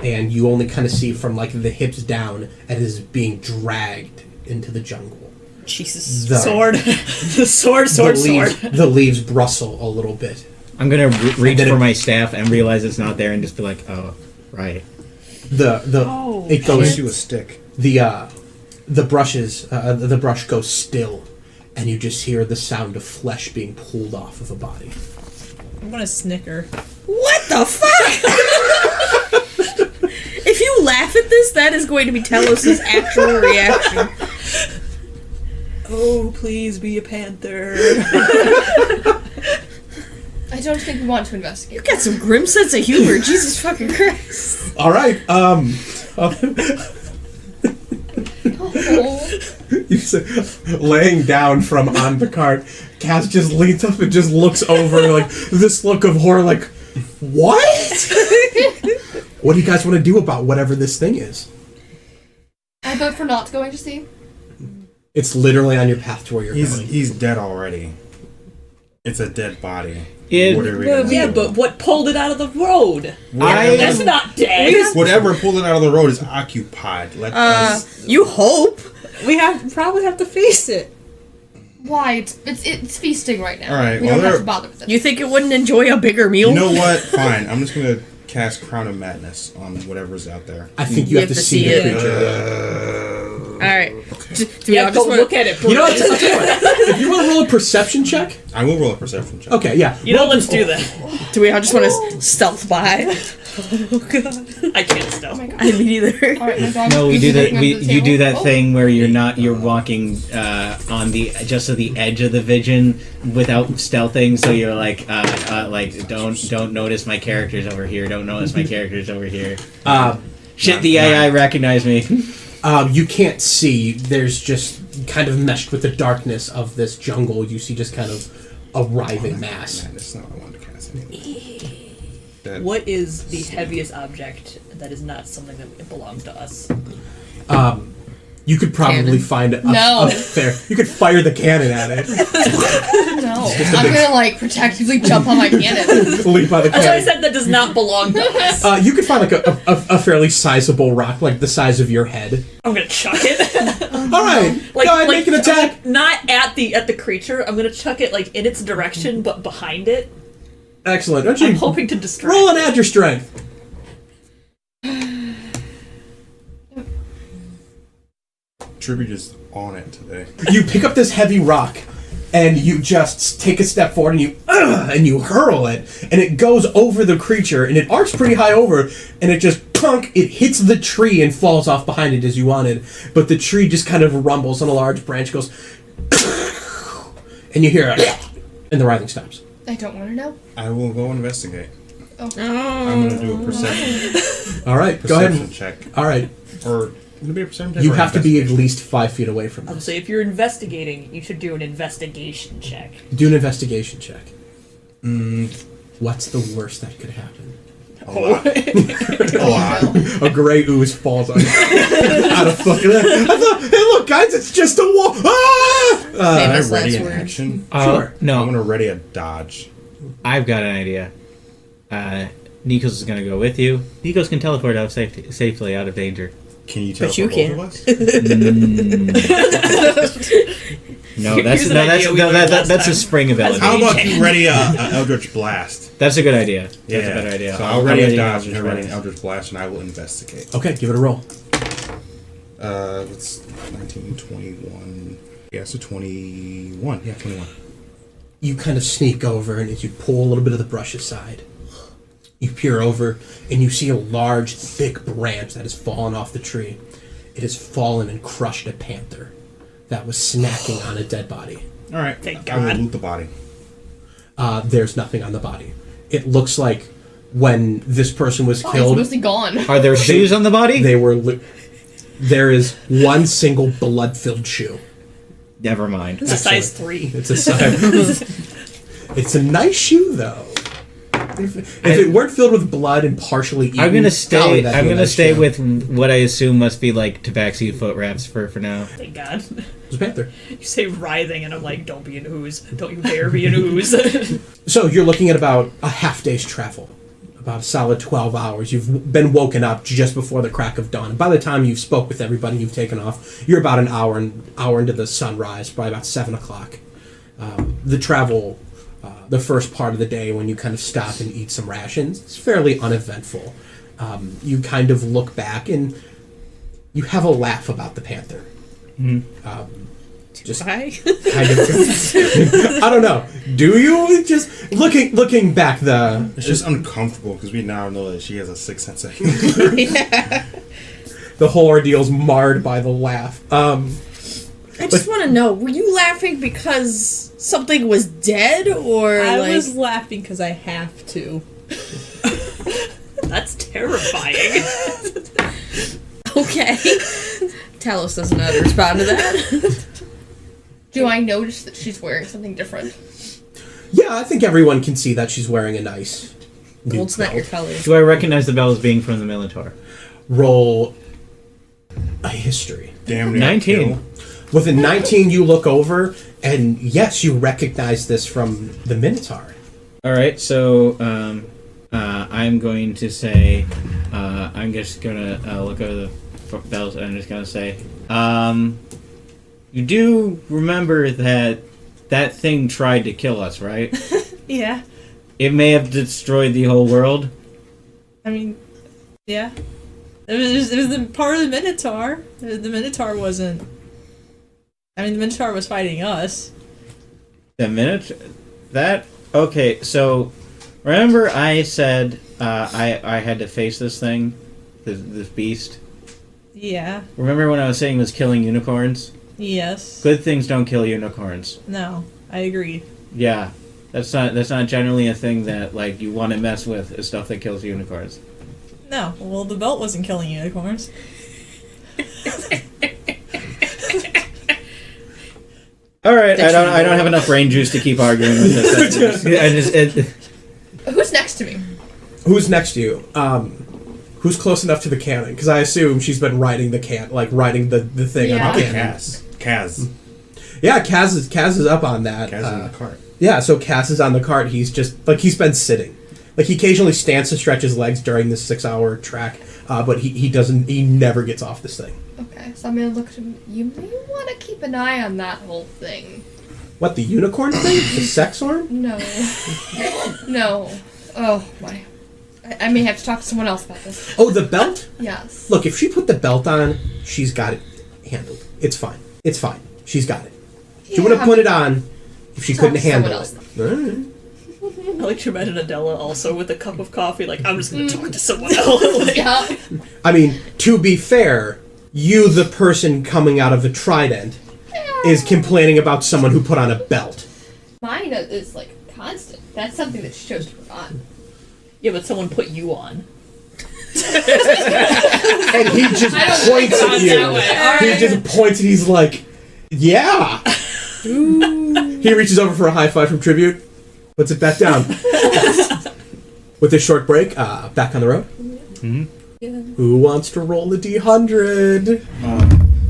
and you only kind of see from like the hips down, and it is being dragged into the jungle. Jesus. The- Sword. The sword. The leaves rustle a little bit. I'm gonna reach then for it- my staff and realize it's not there, and just be like, "Oh, right." It goes to a stick. the brush goes still, and you just hear the sound of flesh being pulled off of a body. I'm gonna snicker. What the fuck? If you laugh at this, that is going to be Telos' actual reaction. Oh, please be a panther. I don't think we want to investigate. You got some grim sense of humor. Jesus fucking Christ. All right. You say, laying down from on the cart, Cass just leans up and just looks over like this look of horror, like, what? What do you guys want to do about whatever this thing is? I vote for not going to see. It's literally on your path to where you're going. He's dead already. It's a dead body. What are we gonna do? But what pulled it out of the road? I- That's not dead. Whatever pulled it out of the road is occupied. Let us. You hope. We probably have to face it. Why? It's feasting right now. All right, We well, don't have there- to bother with it. You think it wouldn't enjoy a bigger meal? You know what? Fine. I'm just gonna cast Crown of Madness on whatever's out there. I think you have to see the creature. Alright. Yeah, go look at it. You know what? I'll tell you what. If you want to roll a perception check. I will roll a perception check. Okay, yeah. You know, let's do that. Do we all just want to stealth by? Oh god. I can't stealth. I mean either. All right, my dog No, we is do that. looking We under the you do table. that thing where you're walking on the just at the edge of the vision without stealthing, so you're like don't notice my characters over here. Don't notice my characters over here. Shit, the AI recognized me. You can't see. There's just kind of meshed with the darkness of this jungle. You see just kind of a writhing mass. That's not what I wanted to cast anyway. What is the heaviest object that is not something that belongs to us? You could probably Cannon? find a No. fair. You could fire the cannon at it. No, I'm gonna protectively jump on my cannon. Leap by the That's why I cannon. said that does not belong to us. You could find like a fairly sizable rock, like the size of your head. I'm gonna chuck it. All right, go ahead, make an attack. Not at the creature. I'm gonna chuck it in its direction, but behind it. Excellent. Don't you I'm hoping to distract. roll and add your strength? Tribute is on it today. You pick up this heavy rock, and you just take a step forward, and you hurl it, and it goes over the creature, and it arcs pretty high over, and it just punk. It hits the tree and falls off behind it as you wanted, but the tree just kind of rumbles, and a large branch goes, and you hear it, and the writhing stops. I don't want to know. I will go investigate. Oh. I'm gonna do a perception. All right, go ahead. Perception check. All right. Or would it be a perception check? You or have to be at investigation? least 5 feet away from I would this. say if you're investigating, you should do an investigation check. Do an investigation check. What's the worst that could happen? A lot. A lot. A gray ooze falls on you. Out of fucking. I thought, hey, look, guys, it's just a wall. Ah! Can I Famous ready last an words. action? Sure. No, I'm gonna ready a dodge. I've got an idea. Nikos is gonna go with you. Nikos can teleport out safely out of danger. Can you But teleport you both of us? No, that's Here's an idea we learned last that's a time. spring ability. How about you ready a Eldritch Blast? That's a good idea. Yeah, That's a better idea. So I'll ready a dodge and Eldritch you're ready an Blast. Eldritch Blast, and I will investigate. Okay, give it a roll. It's 19, 21. Yeah, so 21. Yeah, 21. You kind of sneak over, and as you pull a little bit of the brush aside, you peer over, and you see a large, thick branch that has fallen off the tree. It has fallen and crushed a panther that was snacking on a dead body. All right, Thank I will God. loot the body. There's nothing on the body. It looks like when this person was Oh, it's killed, mostly gone. Are there shoes on the body? they were. There is one single blood-filled shoe. Never mind. It's a size 3. It's a size. It's a nice shoe, though. If it weren't filled with blood and partially eaten, I'm gonna golly, stay. that'd I'm be a gonna nice stay shoe. with what I assume must be like Tabaxi foot wraps for now. Thank God. It's a panther. You say writhing, and I'm like, don't be an ooze. Don't you dare be an ooze. So you're looking at about a half day's travel, about a solid 12 hours. You've been woken up just before the crack of dawn. By the time you've spoke with everybody, you've taken off. You're about an hour into the sunrise, probably about 7 o'clock. The travel, the first part of the day when you kind of stop and eat some rations, it's fairly uneventful. You kind of look back and you have a laugh about the panther. Just I? kind of. I don't know. Do you just looking back? It's just uncomfortable because we now know that she has a sixth sense. Yeah. The whole ordeal's marred by the laugh. I just want to know: were you laughing because something was dead, or I like? was laughing because I have to. That's terrifying. Okay. Talos doesn't know how to respond to that. Do I notice that she's wearing something different? Yeah, I think everyone can see that she's wearing a nice. Gold's not your color. Do I recognize the bell as being from the Minotaur? Roll a history. Damn near 19. With a 19, you look over, and yes, you recognize this from the Minotaur. All right, so I'm going to say, I'm just gonna look over the bells, and I'm just gonna say, you do remember that thing tried to kill us, right? Yeah. It may have destroyed the whole world. I mean, yeah. It was the part of the Minotaur. The Minotaur wasn't. I mean, the Minotaur was fighting us. The minute that okay, so remember I said I had to face this thing, this beast. Yeah. Remember when I was saying it was killing unicorns? Yes. Good things don't kill unicorns. No, I agree. Yeah, that's not generally a thing that like you want to mess with. Is stuff that kills unicorns. No. Well, the belt wasn't killing unicorns. All right, I don't have enough brain juice to keep arguing with this. Who's next to me? Who's next to you? Who's close enough to the cannon? Because I assume she's been riding the riding the thing on the Probably cannon. Kaz. Yeah, Kaz is up on that. Kaz is in the cart. Yeah, so Kaz is on the cart. He's just he's been sitting. Like he occasionally stands to stretch his legs during this 6-hour track, but he doesn't. He never gets off this thing. Okay, so I'm gonna look at him. You may want to keep an eye on that whole thing. What, the unicorn thing? The sex arm? No. No. Oh, my. I may have to talk to someone else about this. Oh, the belt? Yes. Look, if she put the belt on, she's got it handled. It's fine. It's fine. She's got it. She wouldn't have put it on if she couldn't handle it. Alright. I like to imagine Adela also with a cup of coffee, like, I'm just gonna talk to someone else. Yeah. I mean, to be fair, you, the person coming out of the trident, is complaining about someone who put on a belt. Mine is, like, constant. That's something that she chose to put on. Yeah, but someone put you on. And he just points at you. He just points and he's like, yeah. He reaches over for a high five from Tribute, puts it back down. With a short break, back on the road. Mm-hmm. Yeah. Who wants to roll the D100?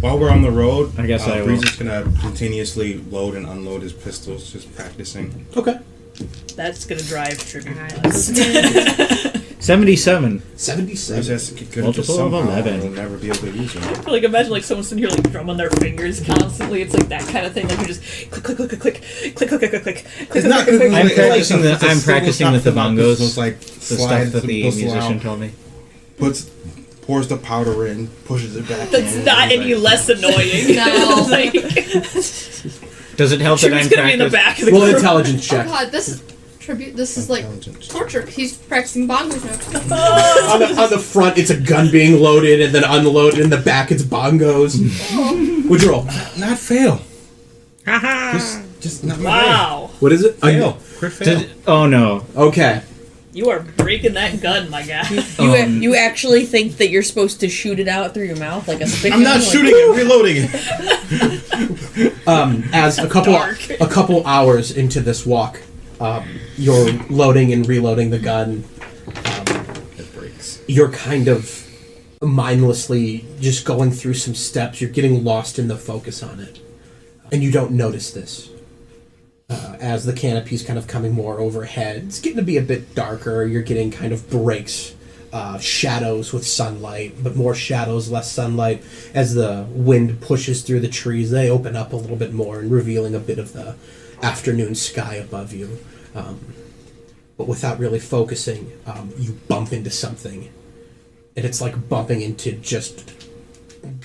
While we're on the road, I guess I will. Breezy's gonna continuously load and unload his pistols, just practicing. Okay. That's gonna drive tribute nuts. 77. 77. Multiple of 11. He'll never be able to use them. Like, imagine, like, someone sitting here, like, drumming their fingers constantly. It's like that kind of thing. Like, you just click, click, click, click, click, click, click, click, click, click. It's not good. I'm practicing with the bongos. It's like the stuff that the musician told me. Pours the powder in, pushes it back. That's not any less annoying. No. Like, does it help that I'm gonna be in the back of the Roll group. intelligence check. Oh god, this is tribute. This is like torture. He's practicing bongos now. On the front, it's a gun being loaded and then unloaded. In the back, it's bongos. What'd you roll? Not fail. Just not my Wow. What is it? fail. Crit fail. Oh no. Okay. You are breaking that gun, my guy. You actually think that you're supposed to shoot it out through your mouth like a spigot? I'm not shooting it. Reloading it. As a couple hours into this walk, you're loading and reloading the gun. It breaks. You're kind of mindlessly just going through some steps. You're getting lost in the focus on it, and you don't notice this. As the canopy's kind of coming more overhead, it's getting to be a bit darker. You're getting kind of breaks, shadows with sunlight, but more shadows, less sunlight. As the wind pushes through the trees, they open up a little bit more and revealing a bit of the afternoon sky above you. But without really focusing, you bump into something, and it's like bumping into just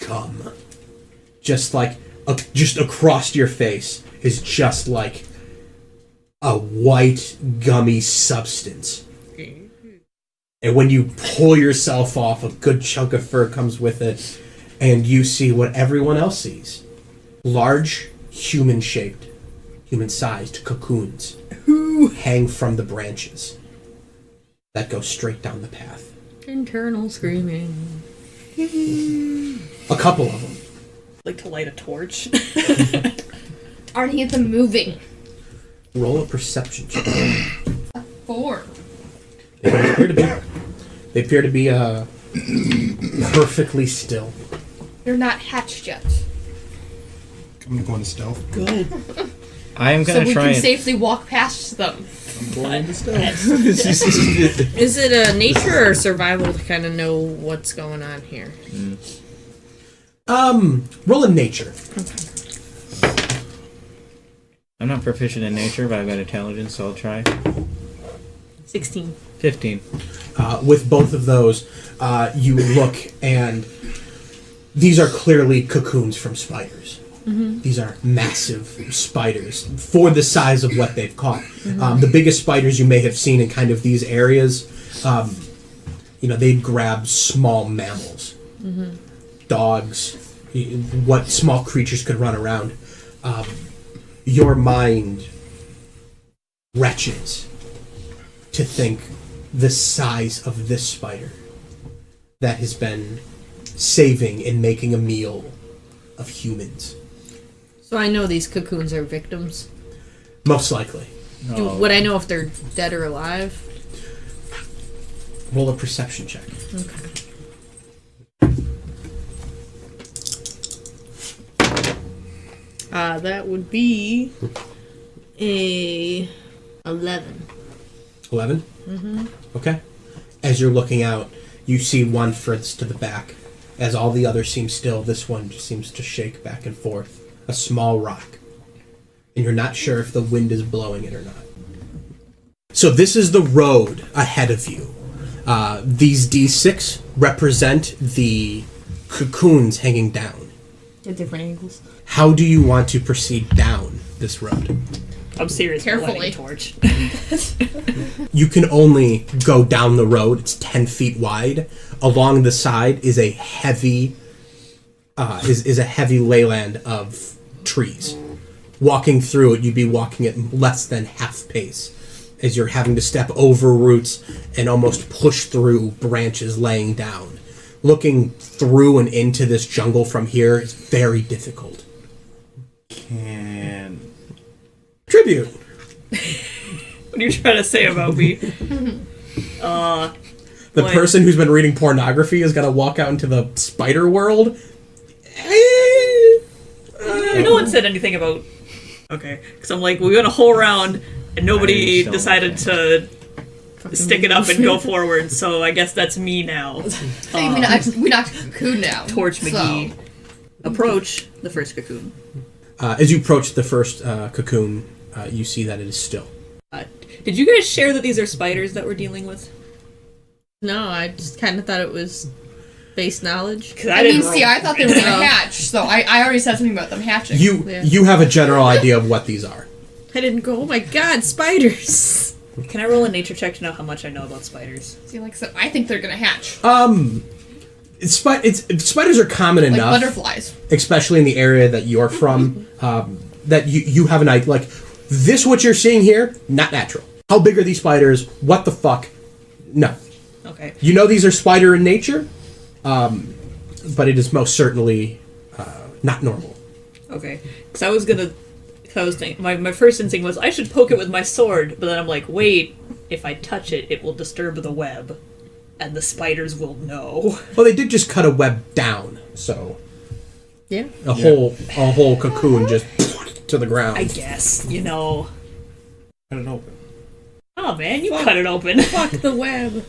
gum. Just like just across your face is just like a white, gummy substance. And when you pull yourself off, a good chunk of fur comes with it, and you see what everyone else sees. Large, human-shaped, human-sized cocoons hang from the branches that go straight down the path. Internal screaming. A couple of them. Like to light a torch. Are any of them moving? Roll a perception check. 4. They appear to be perfectly still. They're not hatched yet. I'm going to stealth. Good. I am So gonna we try can and safely walk past them. I'm going to stealth. Is it a nature or survival to kind of know what's going on here? Roll in nature. I'm not proficient in nature, but I've got intelligence, so I'll try. 16. 15. With both of those, you look, and these are clearly cocoons from spiders. These are massive spiders for the size of what they've caught. The biggest spiders you may have seen in kind of these areas, they'd grab small mammals, dogs, what small creatures could run around. Your mind retches to think the size of this spider that has been saving and making a meal of humans. So I know these cocoons are victims. Most likely. Would I know if they're dead or alive? Roll a perception check. Okay. That would be a 11. 11? Okay. As you're looking out, you see one furthest to the back. As all the others seem still, this one just seems to shake back and forth. A small rock. And you're not sure if the wind is blowing it or not. So this is the road ahead of you. These D6 represent the cocoons hanging down. At different angles. How do you want to proceed down this road? I'm serious. Carefully. Lighting a torch. You can only go down the road. It's 10 feet wide. Along the side is a heavy is a heavy leyland of trees. Walking through it, you'd be walking at less than half pace, as you're having to step over roots and almost push through branches laying down. Looking through and into this jungle from here is very difficult. Tribute. What are you trying to say about me? The person who's been reading pornography is gonna walk out into the spider world. No one said anything about. Okay, because I'm like, we went a whole round and nobody decided to stick it up and go forward. So I guess that's me now. We knocked a cocoon down. Torch McGee. Approach the first cocoon. As you approach the first cocoon, you see that it is still. Did you guys share that these are spiders that we're dealing with? No, I just kind of thought it was base knowledge. I thought they were going to hatch, so I already said something about them hatching. You have a general idea of what these are. I didn't go, oh my god, spiders! Can I roll a nature check to know how much I know about spiders? See, like I said, I think they're going to hatch. Spiders are common Like enough. butterflies. Especially in the area that you're from, that you have an idea. Like, this, what you're seeing here, not natural. How big are these spiders? What the fuck? No. Okay. You know these are spider in nature, but it is most certainly not normal. Okay. Because I was thinking, my first instinct was I should poke it with my sword, but then I'm like, wait, if I touch it, it will disturb the web, and the spiders will know. Well, they did just cut a web down, so yeah, a whole cocoon just to the ground. I guess, Cut it open. Oh man, you cut it open. Fuck the web.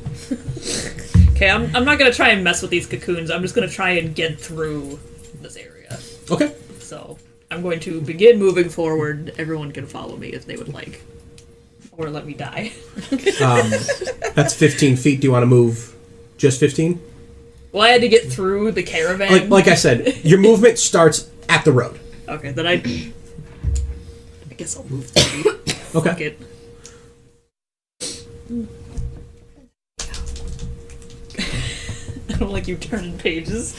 Okay, I'm not gonna try and mess with these cocoons. I'm just gonna try and get through this area. Okay. So I'm going to begin moving forward. Everyone can follow me if they would like, or let me die. That's 15 feet. Do you want to move just 15? Well, I had to get through the caravan. Like I said, your movement starts at the road. Okay, then I guess I'll move 30. Okay. Fuck it. I don't like you turning pages.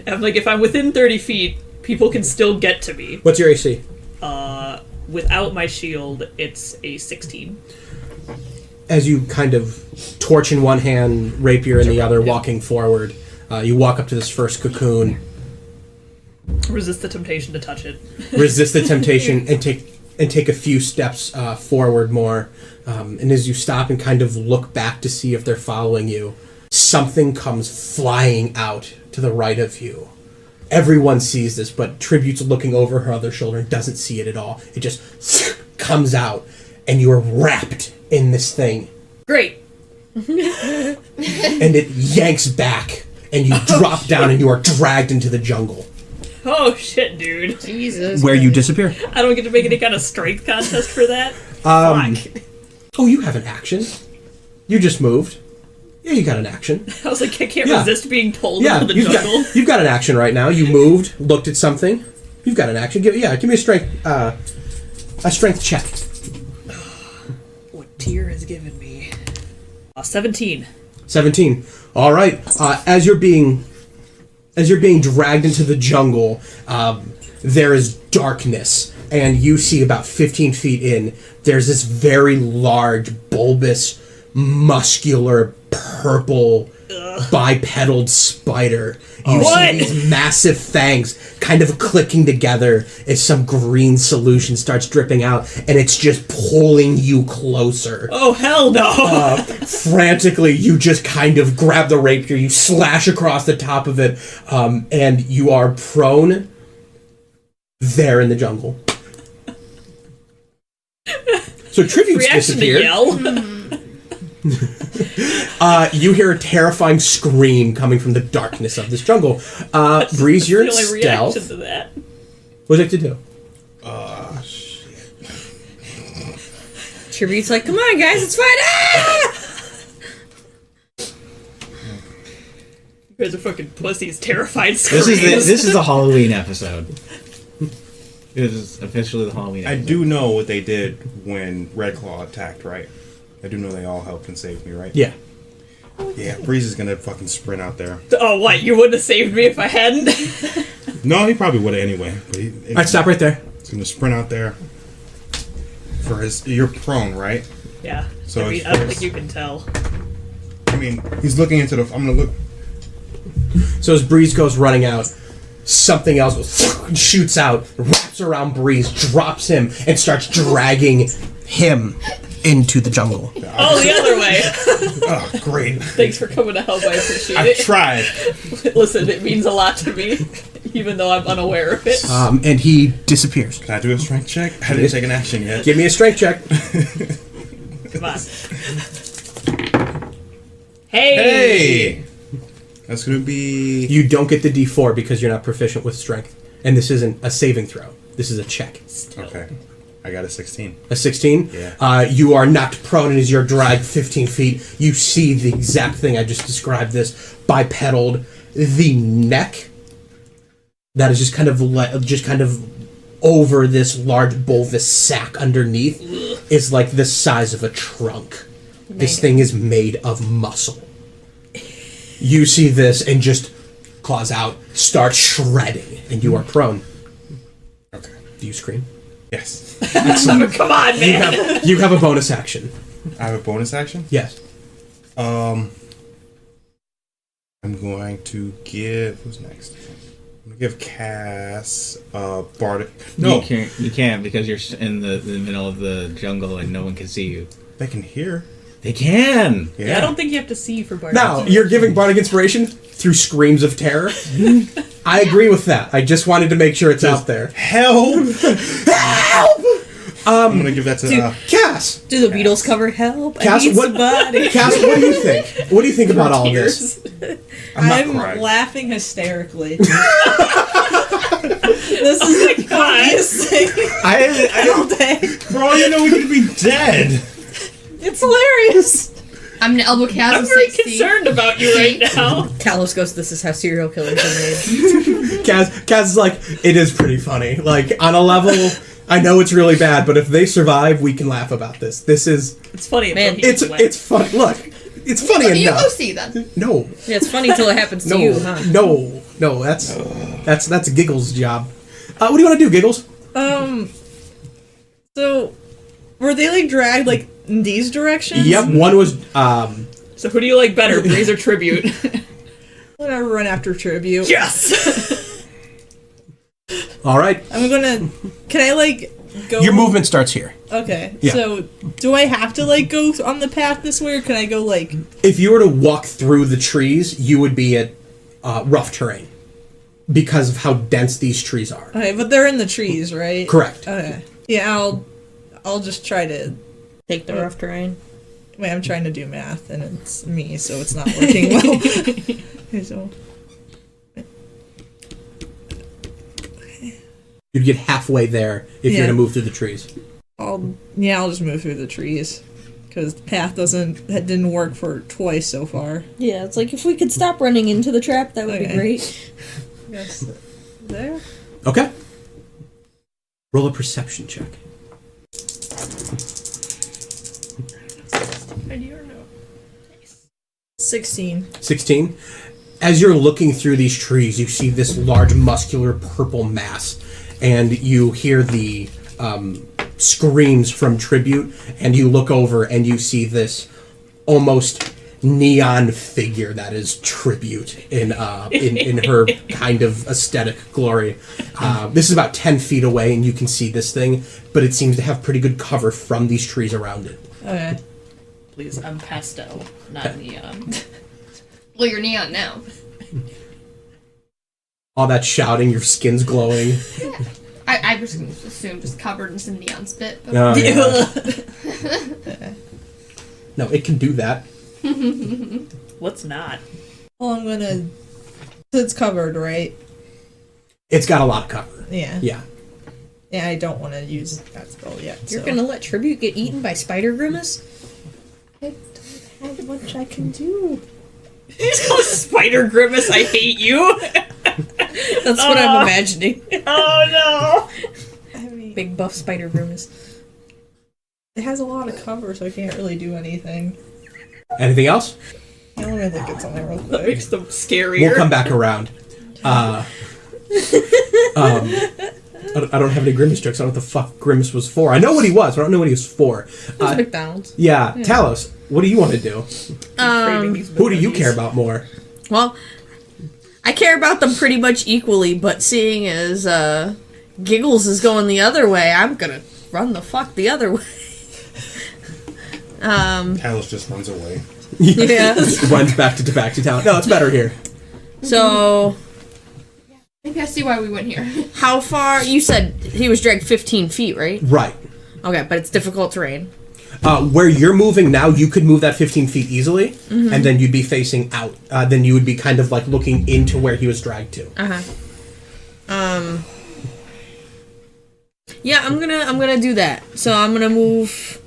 I'm like, if I'm within 30 feet, people can still get to me. What's your AC? Without my shield, it's a 16. As you kind of torch in one hand, rapier in the other, walking forward, you walk up to this first cocoon. Resist the temptation to touch it. Resist the temptation and take a few steps forward more. And as you stop and kind of look back to see if they're following you, something comes flying out to the right of you. Everyone sees this, but Tribute's looking over her other shoulder and doesn't see it at all. It just comes out, and you are wrapped in this thing. Great. And it yanks back, and you drop down, and you are dragged into the jungle. Oh shit, dude. Jesus. Where you disappear. I don't get to make any kind of strength contest for that? Oh, you have an action. You just moved. Yeah, you got an action. I was like, I can't resist being pulled into the you've jungle. You've got an action right now. You moved, looked at something. You've got an action. Give me a strength check. What Tyr has given me. 17. 17. All right. As you're being dragged into the jungle, there is darkness, and you see about 15 feet in. There's this very large, bulbous, muscular, purple, bipedal spider. You see these massive fangs kind of clicking together as some green solution starts dripping out, and it's just pulling you closer. Oh, hell no! Frantically, you just kind of grab the rapier, you slash across the top of it, and you are prone there in the jungle. So Tribute's Reaction disappeared. to yell. You hear a terrifying scream coming from the darkness of this jungle. Breeze, you're in the only stealth. reaction to that. What would you like to do? Shit. Tribute's like, come on, guys, it's fine. You guys are fucking pussies, terrified This screams. is the Halloween episode. This is officially the Halloween episode. I do know what they did when Red Claw attacked, right? I do know they all helped and saved me, right? Yeah. Yeah, Breeze is gonna fucking sprint out there. Oh, what? You wouldn't have saved me if I hadn't? No, he probably would have anyway. But Alright, stop right there. He's gonna sprint out there for his. You're prone, right? Yeah. So I mean, it's I don't first- think you can tell. I mean, he's looking into the. I'm gonna look. So as Breeze goes running out, something else goes, shoots out, wraps around Breeze, drops him, and starts dragging him into the jungle. Oh, the other way. Oh, great. Thanks for coming to help. I appreciate I it. tried. Listen, it means a lot to me, even though I'm unaware of it. And he disappears. Can I do a strength check? I didn't take an action yet. Give me a strength check. Come on. Hey! Hey! That's gonna be. You don't get the D4 because you're not proficient with strength. And this isn't a saving throw. This is a check. Okay. I got a 16. A 16? Yeah. You are knocked prone, and as you're dragged 15 feet, you see the exact thing I just described. This bipedal, the neck that is just kind of over this large bulbous sac underneath is like the size of a trunk. This thing is made of muscle. You see this and just claws out, start shredding, and you are prone. Okay. Do you scream? Yes. Excellent. Come on, man. You have a bonus action. I have a bonus action? Yes. I'm going to give. Who's next? I'm gonna give Cass Bardic. No, You can't because you're in the middle of the jungle and no one can see you. they can hear. They can. Yeah, I don't think you have to see for Bardic. Now, you're giving Bardic Inspiration through screams of terror. I agree with that. I just wanted to make sure it's out there. Help! Help! I'm gonna give that to Cass. Do the Beatles cover "Help"? I Cass, need what? somebody. Cass, what do you think? What do you think about all this? I'm crying. laughing hysterically. This is the funniest thing all day. For all you know, we could be dead. It's hilarious. I'm gonna elbow Kaz I'm with very 60. concerned about you right now. Talos goes, this is how serial killers are made. Kaz is like, it is pretty funny. Like, on a level, I know it's really bad, but if they survive, we can laugh about this. This is... It's funny. Man, it's funny. Look, it's funny What do you enough. go see then? No. Yeah, it's funny till it happens to you, huh? No, that's Giggles' job. What do you want to do, Giggles? So, were they like dragged like in these directions? Yep, one was. So who do you like better, Breeze or Tribute? I'm gonna run after Tribute. Yes. All right. I'm gonna. Can I like go? Your movement starts here. Okay. Yeah. So, do I have to like go on the path this way, or can I go like? If you were to walk through the trees, you would be at rough terrain because of how dense these trees are. Okay, but they're in the trees, right? Correct. Okay. Yeah, I'll just try to take the rough terrain. Wait, I'm trying to do math, and it's me, so it's not working well. Okay, so. You'd get halfway there if you're Yeah. going to move through the trees. I'll just move through the trees, because the path didn't work for twice so far. Yeah, it's like if we could stop running into the trap, that would be Okay. great. Yes. There. Okay. Roll a perception check. Idea or no? 16. 16. As you're looking through these trees, you see this large, muscular, purple mass, and you hear the screams from Tribute, and you look over and you see this almost neon figure that is Tribute in her kind of aesthetic glory. This is about 10 feet away, and you can see this thing, but it seems to have pretty good cover from these trees around it. Okay. Please, I'm pastel, not neon. Well, you're neon now. All that shouting, your skin's glowing. I was going to assume just covered in some neon spit. But Oh, yeah. No, it can do that. What's not? Well, I'm gonna. It's covered, right? It's got a lot of cover. Yeah. Yeah. Yeah, I don't want to use that spell yet. You're so. gonna let Tribute get eaten by Spider Grimace? I don't have much I can do. He's called Spider Grimace. I hate you. That's what I'm imagining. Oh I mean, Big buff Spider Grimace. it has a lot of cover, so I can't really do anything. Anything else? Yeah, let me look at something real no. That quick. makes them scarier. We'll come back around. I don't have any Grimace jokes. I don't know what the fuck Grimace was for. I know what he was, but I don't know what he was for. It was McDonald's. Yeah, Talos, what do you want to do? Who do you movies. care about more? Well, I care about them pretty much equally, but seeing as Giggles is going the other way, I'm gonna run the fuck the other way. Talos just runs away. Yeah. Runs back to Tabaxi Town. No, it's better here. So, maybe I see why we went here. how far? You said he was dragged 15 feet, right? Right. Okay, but it's difficult terrain. Where you're moving now, you could move that 15 feet easily, and then you'd be facing out. Then you would be kind of like looking into where he was dragged to. Yeah, I'm gonna do that. So I'm gonna move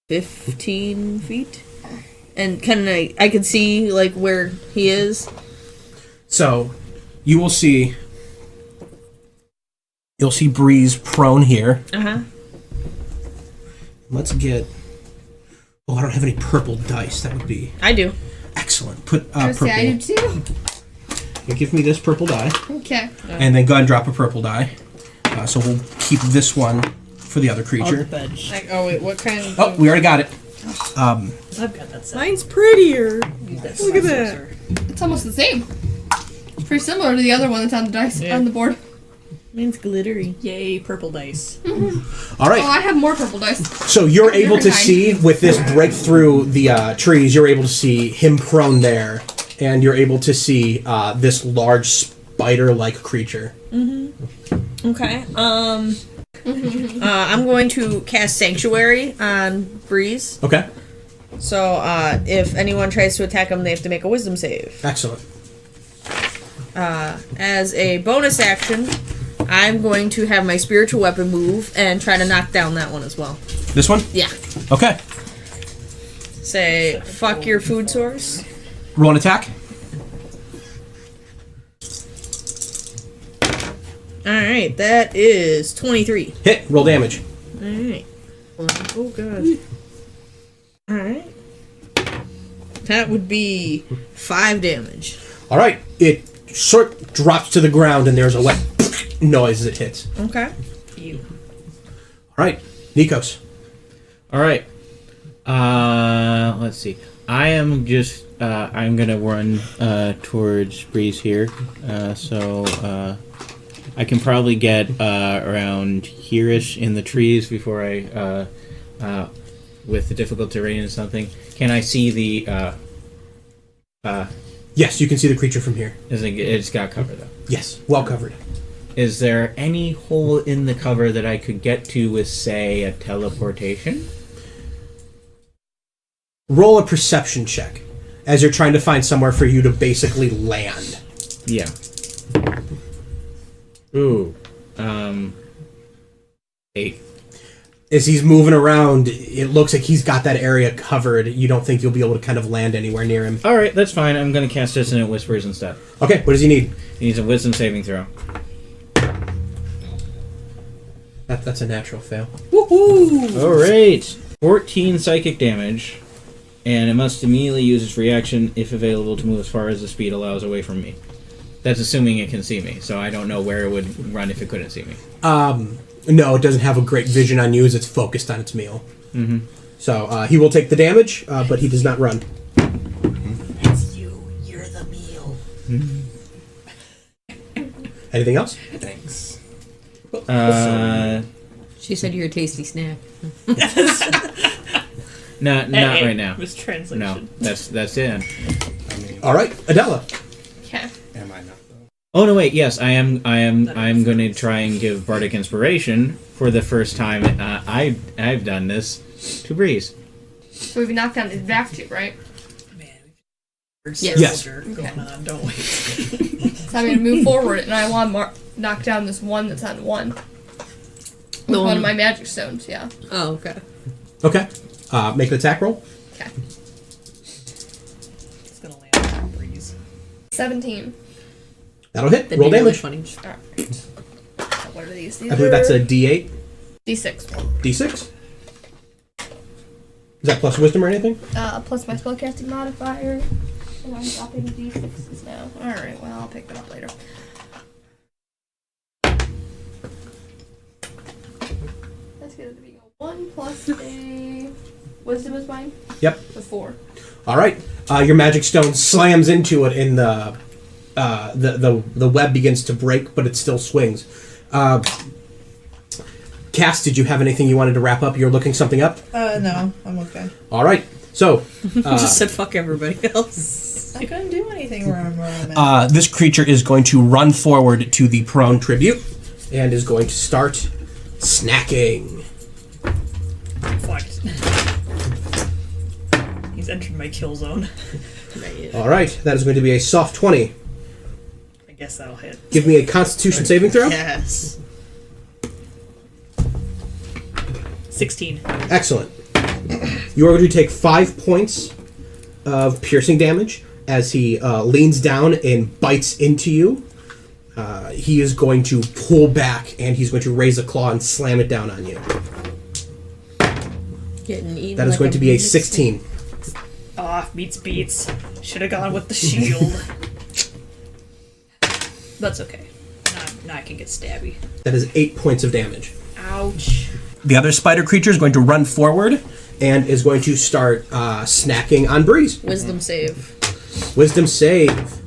15 feet, and I can see like where he is. So, you'll see Breeze prone here. Let's get. Oh, I don't have any purple dice. That would be I do. excellent. Put I would purple. say I do too. You give me this purple die, Okay. and then go ahead and drop a purple die. So we'll keep this one for the other creature. Like, oh wait, what kind of? Oh, we already got it. I've got that set. Mine's prettier. Look at that. It's almost the same. It's pretty similar to the other one that's on the dice on the board. Mine's glittery. Yay, purple dice. All right. Oh, I have more purple dice. So you're able to Different kind. see with this break through the trees. You're able to see him prone there, and you're able to see this large spider-like creature. Okay. I'm going to cast Sanctuary on Breeze. Okay. So if anyone tries to attack him, they have to make a Wisdom save. Excellent. As a bonus action, I'm going to have my spiritual weapon move and try to knock down that one as well. This one? Yeah. Okay. Say, fuck your food source. Roll an attack. Alright, that is 23. Hit. Roll damage. Alright. Oh, God. Alright. That would be 5 damage. All right. It drops to the ground, and there's a wet noise as it hits. Okay. You. All right. Nikos. All right. Let's see. I am just. I'm gonna run towards Breeze here. So I can probably get around here-ish in the trees before I. With the difficult terrain and something. Can I see the? Yes, you can see the creature from here. It's got cover though. Yes, well covered. Is there any hole in the cover that I could get to with, say, a teleportation? Roll a perception check as you're trying to find somewhere for you to basically land. Yeah. Ooh. 8. As he's moving around, it looks like he's got that area covered. You don't think you'll be able to kind of land anywhere near him. All right, that's fine. I'm going to cast Dissonant Whispers instead. Okay, what does he need? He needs a Wisdom saving throw. That's a natural fail. Woohoo! All right. 14 psychic damage, and it must immediately use its reaction, if available, to move as far as the speed allows away from me. That's assuming it can see me, so I don't know where it would run if it couldn't see me. No, it doesn't have a great vision on you as it's focused on its meal. Mm-hmm. So he will take the damage, but he does not run. It's you. You're the meal. Anything else? Thanks. She said you're a tasty snack. Not right now. Mistranslation. No, that's it. All right, Adela. Okay. Am I not though? Oh no! Wait. Yes, I am going to try and give bardic inspiration for the first time. I've done this to Breeze. So we've knocked down his back too, right? Yes. Going on, don't we? So I'm going to move forward, and I want to knock down this one that's on 1. With one of my magic stones, yeah. Oh, okay. Okay. Make an attack roll. Okay. It's gonna land on Breeze. 17. That'll hit. That'd Roll be really damage. funny. Alright. What are these? I believe that's a D8. D6. D6? Is that plus wisdom or anything? Plus my spellcasting modifier. And I'm dropping D6s now. Alright, well, I'll pick that up later. That's going to be a 1 plus a... Wisdom is mine? Yep. A 4. All right. Your magic stone slams into it, and the web begins to break, but it still swings. Cass, did you have anything you wanted to wrap up? You're looking something up? No, I'm okay. All right. So... Just said fuck everybody else. I couldn't do anything where I'm at. This creature is going to run forward to the prone tribute and is going to start snacking. Fucked. He's entered my kill zone. All right. That is going to be a soft 20. I guess that'll hit. Give me a Constitution saving throw. Yes. 16. Excellent. You are going to take 5 points of piercing damage as he leans down and bites into you. He is going to pull back, and he's going to raise a claw and slam it down on you. Getting eaten That is like going to be a meat 16. Ah, beats. Should have gone with the shield. That's okay. Now I can get stabby. That is 8 points of damage. Ouch. The other spider creature is going to run forward and is going to start snacking on Breeze. Wisdom save. Wisdom save.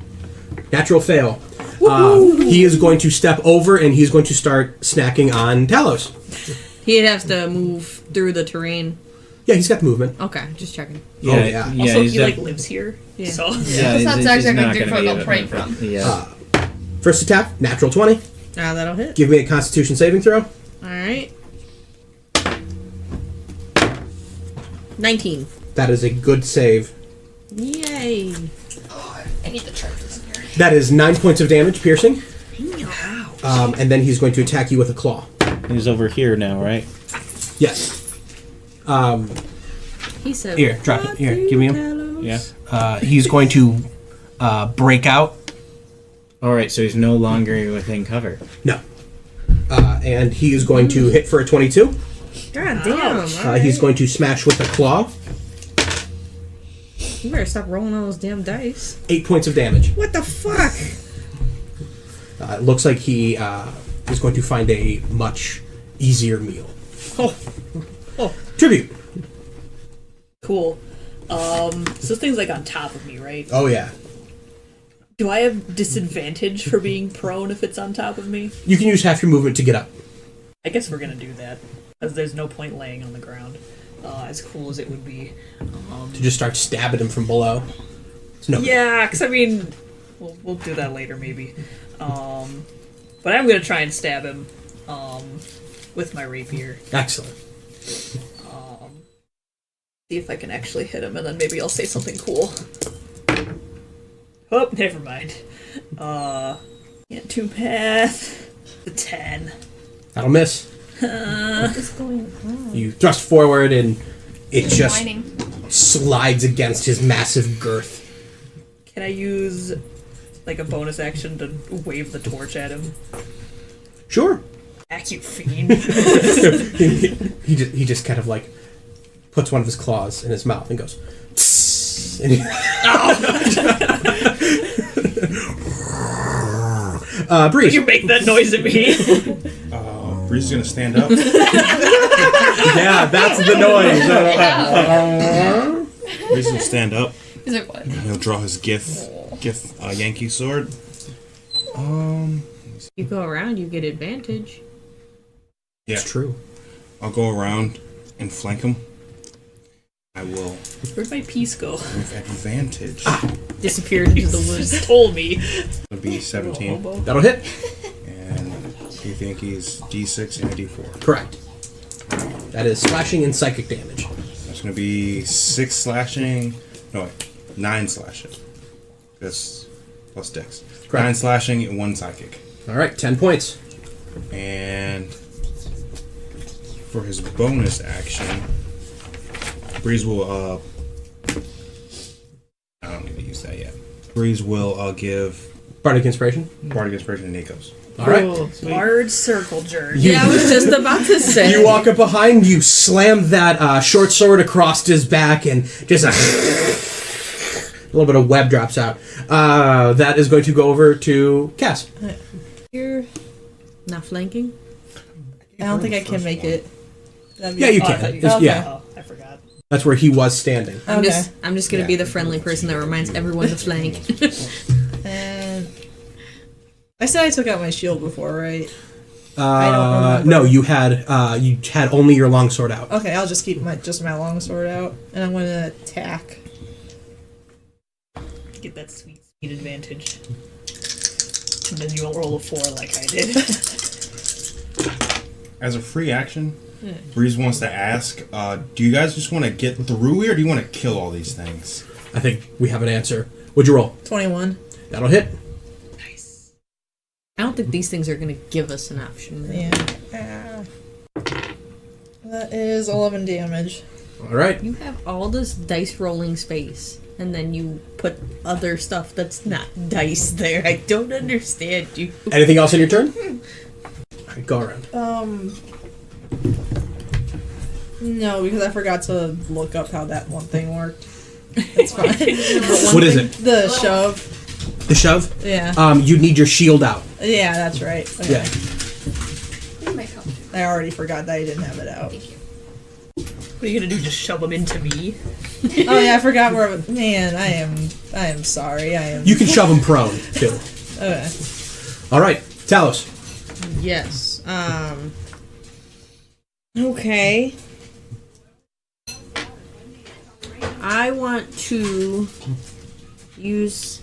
Natural fail. He is going to step over and he's going to start snacking on Talos. He'd have to move through the terrain. Yeah, he's got the movement. Okay, just checking. Yeah. Also, he's he lives here. Yeah. So Yeah, That's he's actually not going to gonna do be for train from. Yeah. First attack, natural 20. Ah, that'll hit. Give me a Constitution saving throw. Alright. 19. That is a good save. Yay. I need to charge this in here. That is 9 points of damage, piercing. And then he's going to attack you with a claw. He's over here now, right? Yes. He said, Here, drop it. Here, give me him. Yeah. He's going to break out. All right, so he's no longer within cover. No. And he is going to hit for a 22. God damn. He's going to smash with a claw. You better stop rolling all those damn dice. 8 points of damage. What the fuck? It looks like he is going to find a much easier meal. Oh. Tribute. Cool. So this thing's like on top of me, right? Oh, yeah. Do I have disadvantage for being prone if it's on top of me? You can use half your movement to get up. I guess we're gonna do that, because there's no point laying on the ground. As cool as it would be. To just start stabbing him from below. No. Yeah, because I mean, we'll do that later maybe. But I'm gonna try and stab him with my rapier. Excellent. See if I can actually hit him, and then maybe I'll say something cool. Oh, never mind. Can't do math. The 10. That'll miss. What is going on? You thrust forward and it just Whining. slides against his massive girth. Can I use like a bonus action to wave the torch at him? Sure. Act, you fiend. he just kind of like puts one of his claws in his mouth and goes, "Tss," and he Breeze. Did you make that noise at me? Breeze is gonna stand up. Yeah, that's the noise. Breeze is gonna stand up. He's like, what? He'll draw his Gith Yankee sword. You go around, you get advantage. Yeah, It's true. I'll go around and flank him. I will Where'd my piece go? with advantage. Disappeared into the woods. Just told me. It'll be 17. That'll hit. And you think he's D6 and a D4. Correct. That is slashing and psychic damage. That's gonna be 6 slashing. No, wait, 9 slashing. That's plus Dex. Correct. 9 slashing and 1 psychic. All right, 10 points. And for his bonus action, Breeze will I don't need to use that yet. Breeze will give Bardic Inspiration. Bardic Inspiration to Nikos. All right. Large circle jerk. Yeah, I was just about to say. You walk up behind, you slam that short sword across his back, and just a little bit of web drops out. That is going to go over to Cass. You're not flanking? I don't think I can make it. Yeah, you can. Okay. Yeah, Oh, I forgot. that's where he was standing. I'm Okay. just gonna be the friendly person that reminds everyone to flank. And I said I took out my shield before, right? I don't remember. No, you had only your longsword out. Okay, I'll just keep my longsword out, and I'm gonna attack. Get that sweet advantage. And then you won't roll a 4 like I did. As a free action, Breeze wants to ask, do you guys just want to get through here, or do you want to kill all these things? I think we have an answer. What'd you roll? 21. That'll hit. Nice. I don't think these things are gonna give us an option. Yeah. That is 11 damage. All right. You have all this dice rolling space, and then you put other stuff that's not dice there. I don't understand you. Anything else on your turn? All right, go around. No, because I forgot to look up how that one thing worked. It's fine. What is it? The shove. The shove? Yeah. You need your shield out. Yeah, that's right. Okay. Yeah. I already forgot that I didn't have it out. What are you gonna do? Just shove them into me? Oh yeah, I forgot where. Man, I am sorry. I am. You can shove him prone too. Okay. All right, Talos. Yes. Okay. I want to use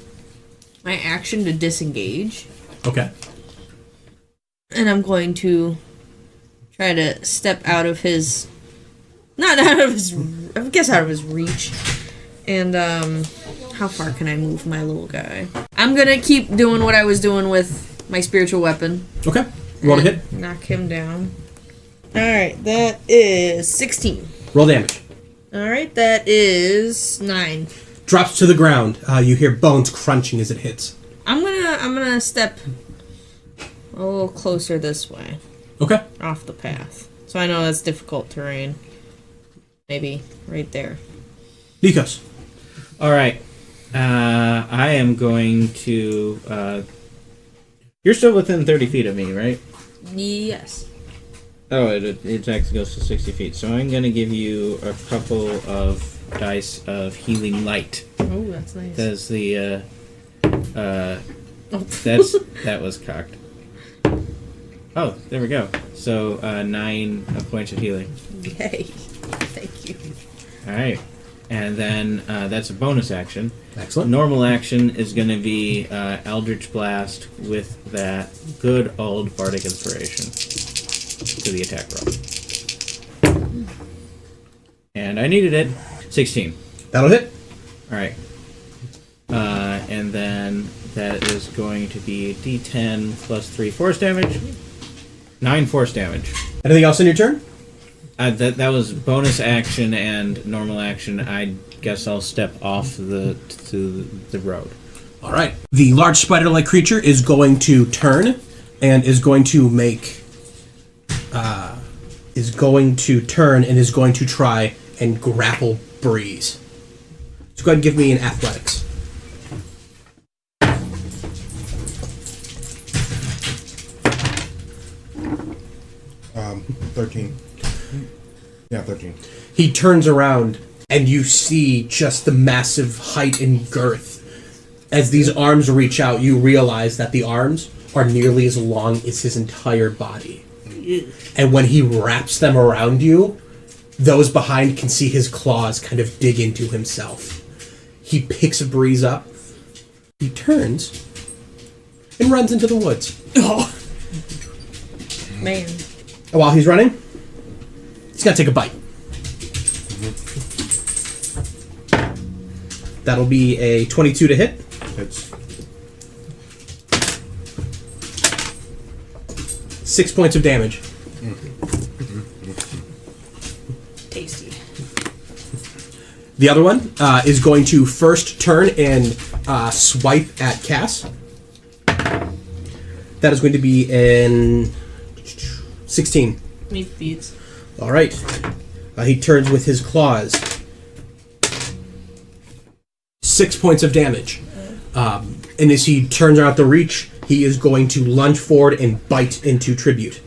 my action to disengage. Okay. And I'm going to try to step out of his... Not out of his... I guess out of his reach. And, how far can I move my little guy? I'm gonna keep doing what I was doing with my spiritual weapon. Okay. Roll to hit. Knock him down. Alright, that is 16. Roll damage. Alright, that is 9. Drops to the ground. You hear bones crunching as it hits. I'm gonna step a little closer this way. Okay. Off the path. So I know that's difficult terrain. Maybe right there. Nikos. Alright. I am going to... You're still within 30 feet of me, right? Yes. Oh, it actually goes to 60 feet. So I'm going to give you a couple of dice of healing light. Oh, that's nice. That's the... that was cocked. Oh, there we go. So, 9 points of healing. Yay. Thank you. Alright. And then that's a bonus action. Excellent. Normal action is going to be Eldritch Blast with that good old Bardic Inspiration to the attack roll. And I needed it. 16. That'll hit. Alright. And then that is going to be D10 plus 3 force damage. 9 force damage. Anything else in your turn? That was bonus action and normal action. I guess I'll step off to the road. All right. The large spider-like creature is going to turn and is going to try and grapple Breeze. So go ahead and give me an athletics. 13. Yeah, 13. He turns around, and you see just the massive height and girth. As these arms reach out, you realize that the arms are nearly as long as his entire body. And when he wraps them around you, those behind can see his claws kind of dig into himself. He picks a Breeze up, he turns, and runs into the woods. Oh. Man. And while he's running, he's got to take a bite. That'll be a 22 to hit. It's 6 points of damage. Tasty. The other one is going to first turn and swipe at Cass. That is going to be in 16. Meat beats. All right. He turns with his claws. 6 points of damage. And as he turns out the reach, he is going to lunge forward and bite into Tribute.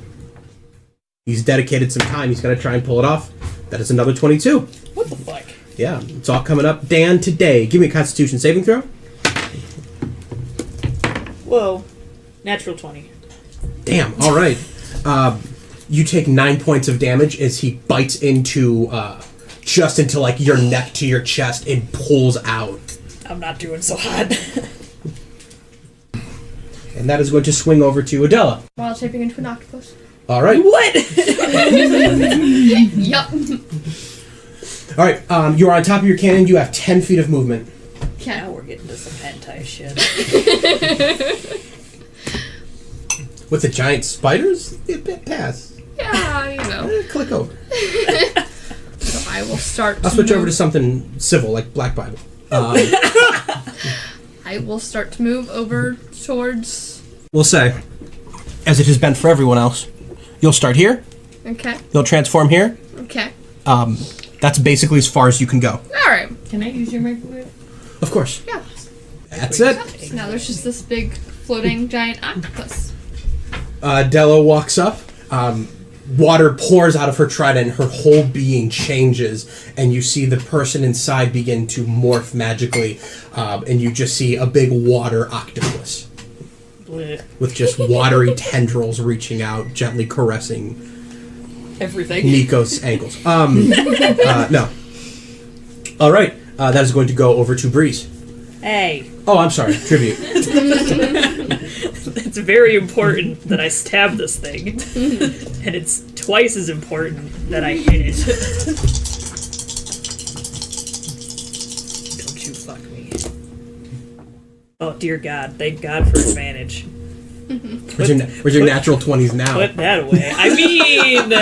He's dedicated some time. He's going to try and pull it off. That is another 22. What the fuck? Yeah, it's all coming up. Dan, today, give me a Constitution saving throw. Whoa. Natural 20. Damn, all right. You take 9 points of damage as he bites into, just into, like, your neck to your chest and pulls out. I'm not doing so hot. And that is going to swing over to Adela. While shaping into an octopus. All right. What? Yup. All right, you're on top of your cannon. You have 10 feet of movement. Okay. Now we're getting to some hentai shit. With the giant spiders? Pass. Yeah, you know. Click over. So I will start. I'll switch over to something civil, like Black Bible. I will start to move over towards. We'll say, as it has been for everyone else, you'll start here. Okay. You'll transform here. Okay. That's basically as far as you can go. All right. Can I use your microwave? Of course. Yeah. That's it. So now there's just this big floating giant octopus. Della walks up. Water pours out of her trident. Her whole being changes, and you see the person inside begin to morph magically, and you just see a big water octopus Blech. with just watery tendrils reaching out, gently caressing Everything. Nico's ankles. No. All right. That is going to go over to Breeze. Hey. Oh, I'm sorry. Tribute. It's very important that I stab this thing. And it's twice as important that I hit it. Don't you fuck me. Oh, dear God. Thank God for advantage. Where's your natural 20s now? Put that away. I mean...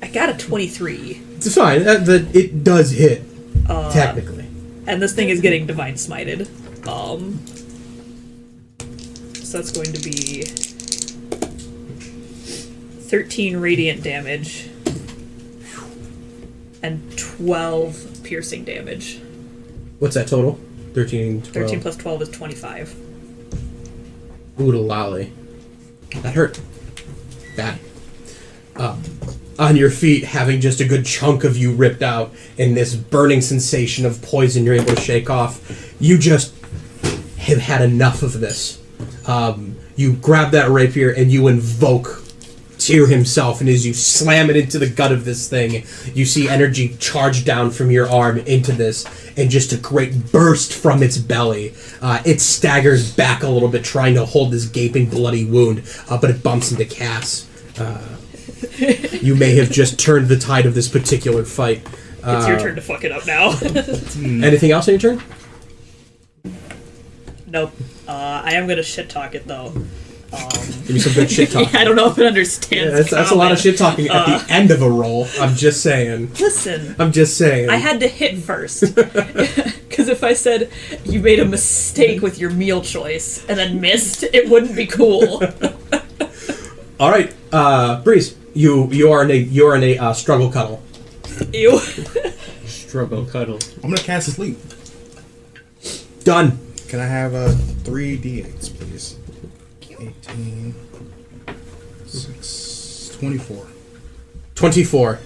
I got a 23. It's fine. It does hit, technically. And this thing is getting divine smited. So that's going to be 13 radiant damage and 12 piercing damage. What's that total? 13, 12. 13 plus 12 is 25. Ooh, lolly. That hurt. Bad. On your feet, having just a good chunk of you ripped out, and this burning sensation of poison you're able to shake off, you just have had enough of this. You grab that rapier and you invoke Tyr himself, and as you slam it into the gut of this thing, you see energy charge down from your arm into this, and just a great burst from its belly. It staggers back a little bit, trying to hold this gaping, bloody wound, but it bumps into Cass. You may have just turned the tide of this particular fight. It's your turn to fuck it up now. Anything else on your turn? Nope. I am going to shit talk it, though. Give me some good shit talking. I don't know if it understands. That's a lot of shit talking at the end of a roll. I'm just saying. Listen. I'm just saying. I had to hit first. Because if I said you made a mistake with your meal choice and then missed, it wouldn't be cool. All right, Breeze, you are in a struggle cuddle. Ew. Struggle cuddle. I'm gonna cast sleep. Done. Can I have 3 d8s, please? 18, 6, 24. 24.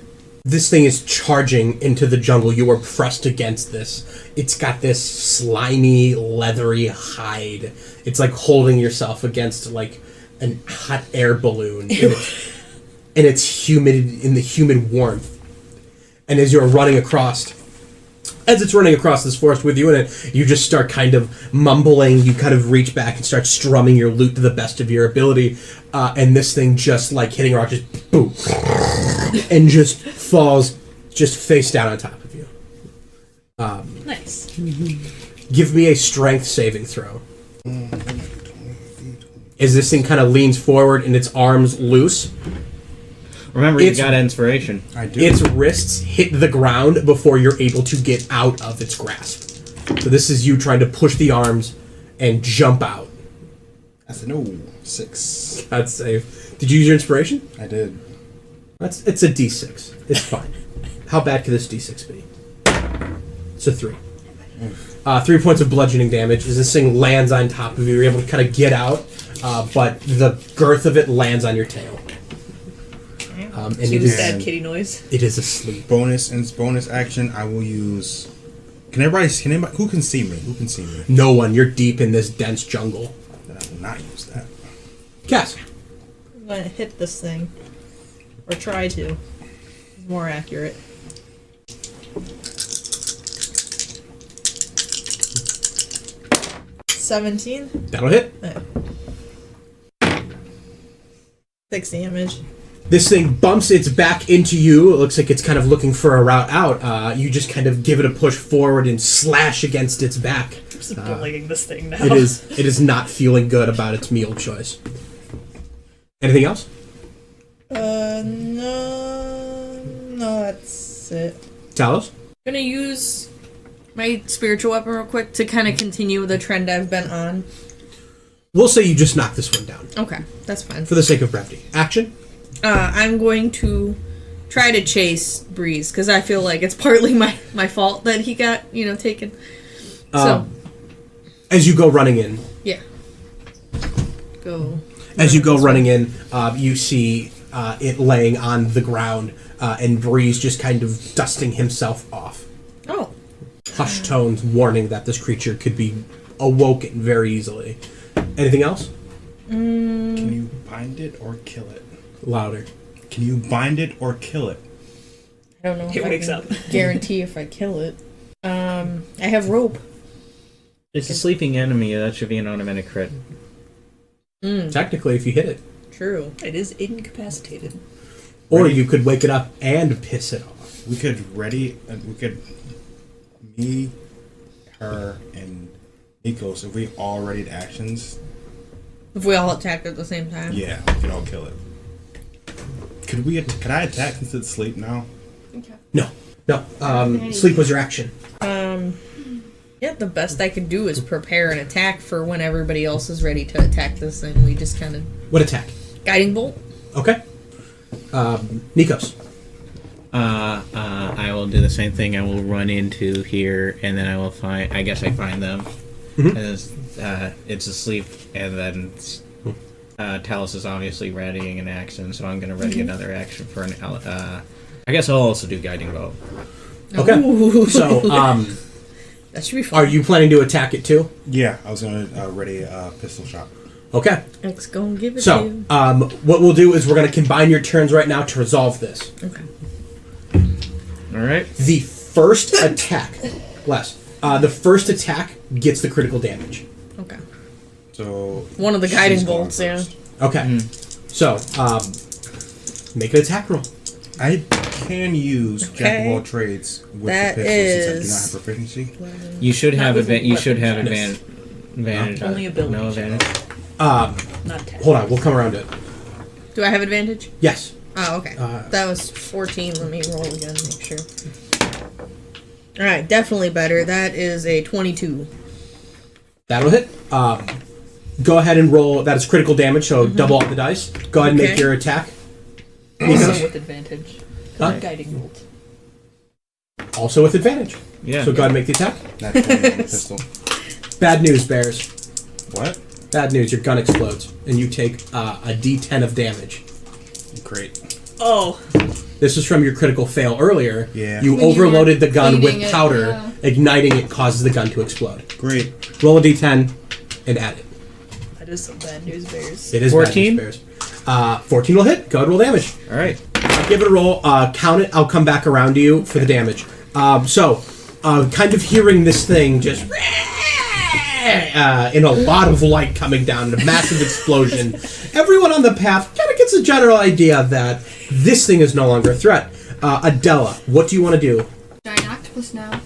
This thing is charging into the jungle. You are pressed against this. It's got this slimy, leathery hide. It's like holding yourself against like an hot air balloon. And it's humid in the humid warmth. And as you're running across, as it's running across this forest with you in it, you just start kind of mumbling. You kind of reach back and start strumming your lute to the best of your ability. And this thing just like hitting a rock, just boom. And just falls just face down on top of you. Nice. Give me a strength saving throw. As this thing kind of leans forward and its arms loose. Remember, you got inspiration. I do. Its wrists hit the ground before you're able to get out of its grasp. So this is you trying to push the arms and jump out. That's no 6. That's safe. Did you use your inspiration? I did. It's a D6. It's fine. How bad could this D6 be? It's a 3. 3 points of bludgeoning damage as this thing lands on top of you. You're able to kind of get out, but the girth of it lands on your tail. And it is sad kitty noise. It is asleep. Bonus action. I will use. Can anybody? Who can see me? Who can see me? No one. You're deep in this dense jungle. Then I will not use that. Cass. I'm gonna hit this thing. Or try to. It's more accurate. $17. That'll hit. 6 damage. This thing bumps its back into you. It looks like it's kind of looking for a route out. You just kind of give it a push forward and slash against its back. I'm just bullying this thing now. It is not feeling good about its meal choice. Anything else? No, that's it. Talos? I'm gonna use my spiritual weapon real quick to kind of continue the trend I've been on. We'll say you just knock this one down. Okay, that's fine. For the sake of brevity. Action? I'm going to try to chase Breeze, because I feel like it's partly my fault that he got, taken. So. As you go running in. Yeah. Go. As you go running in, you see it laying on the ground, and Breeze just kind of dusting himself off. Oh. Hushed tones warning that this creature could be awoken very easily. Anything else? Can you bind it or kill it? Louder. Can you bind it or kill it? I don't know if It I wakes can up. guarantee if I kill it. I have rope. It's a sleeping enemy. That should be an automatic crit. Technically, if you hit it. True. It is incapacitated. Or you could wake it up and piss it off. We could me, her, and Nikos, if we all readied actions. If we all attacked at the same time. Yeah, we could all kill it. Could I attack since it's sleep now? No. Sleep was your action. Yeah, the best I could do is prepare an attack for when everybody else is ready to attack this thing. We just kind of... What attack? Guiding bolt. Okay. Nikos. I will do the same thing. I will run into here, and then I will find... I guess I find them. Mm-hmm. And it's asleep, and then Talos is obviously readying an action, so I'm going to ready another action for an... I guess I'll also do Guiding Bolt. Okay. Ooh. So, that should be fun. are you planning to attack it too? Yeah, I was gonna ready a pistol shot. Okay. X gonna give it to So, you. what we'll do is we're going to combine your turns right now to resolve this. Okay. All right. The first attack, the first attack gets the critical damage. Okay. So One of the guiding bolts, yeah. Okay. So, make an attack roll. I can use Jack of all trades with That the pistol is- since I do not have proficiency. You should Not have with advantage. Only ability No advantage. Not 10. Hold on, we'll come around to it. Do I have advantage? Yes. Oh, okay. That was 14. Let me roll again, make sure. Alright, definitely better. That is a 22. That'll hit. Go ahead and roll. That is critical damage, so double up the dice. Go ahead and make Okay. your attack. Also with advantage. Huh? Guiding bolt. Also with advantage. Yeah. So go ahead and make the attack. Not 20 on the pistol. Bad news, Bears. What? Bad news, your gun explodes, and you take a d10 of damage. Great. Oh. This is from your critical fail earlier. Yeah. You When you overloaded the gun with cleaning it, powder. yeah. Igniting it causes the gun to explode. Great. Roll a d10 and add it. That is some bad news, Bears. It is 14? bad news, Bears. 14 will hit. Go ahead and roll damage. All right. Give it a roll. Count it. I'll come back around to you for the damage. Kind of hearing this thing just in a lot of light coming down, a massive explosion. Everyone on the path kind of gets a general idea that this thing is no longer a threat. Adela, what do you want to do? Giant octopus now.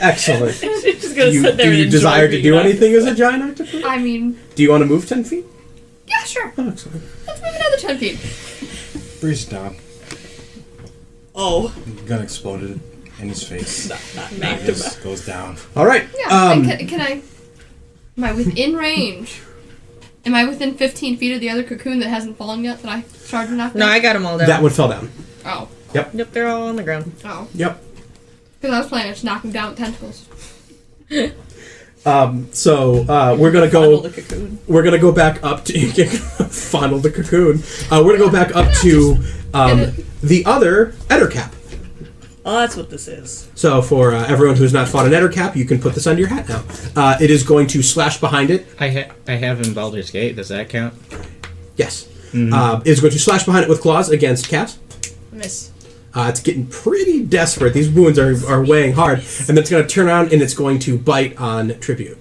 Excellent. She's just gonna sit there Do you and desire enjoy to being do an anything as a giant octopus? I mean, Do you want to move 10 feet? yeah, sure. Oh, excellent. Let's move another 10 feet. Breeze down. Oh. Gun exploded in his face. Not It just goes down. All right. Yeah. And can I? Am I within range? Am I within 15 feet of the other cocoon that hasn't fallen yet that I started to knock down? No, I got them all down. That one fell down. Oh. Yep. Yep, they're all on the ground. Oh. Yep. Because I was planning on just knocking down with tentacles. We're gonna go. Fondle the cocoon. We're gonna go back up to fondle the cocoon. We're gonna go back up to the other Ettercap. Oh, that's what this is. So for everyone who's not fought an Ettercap, you can put this under your hat now. It is going to slash behind it. I have in Baldur's Gate. Does that count? Yes. It's going to slash behind it with claws against Cass. Miss. It's getting pretty desperate. These wounds are weighing hard. And then it's going to turn around and it's going to bite on Tribute.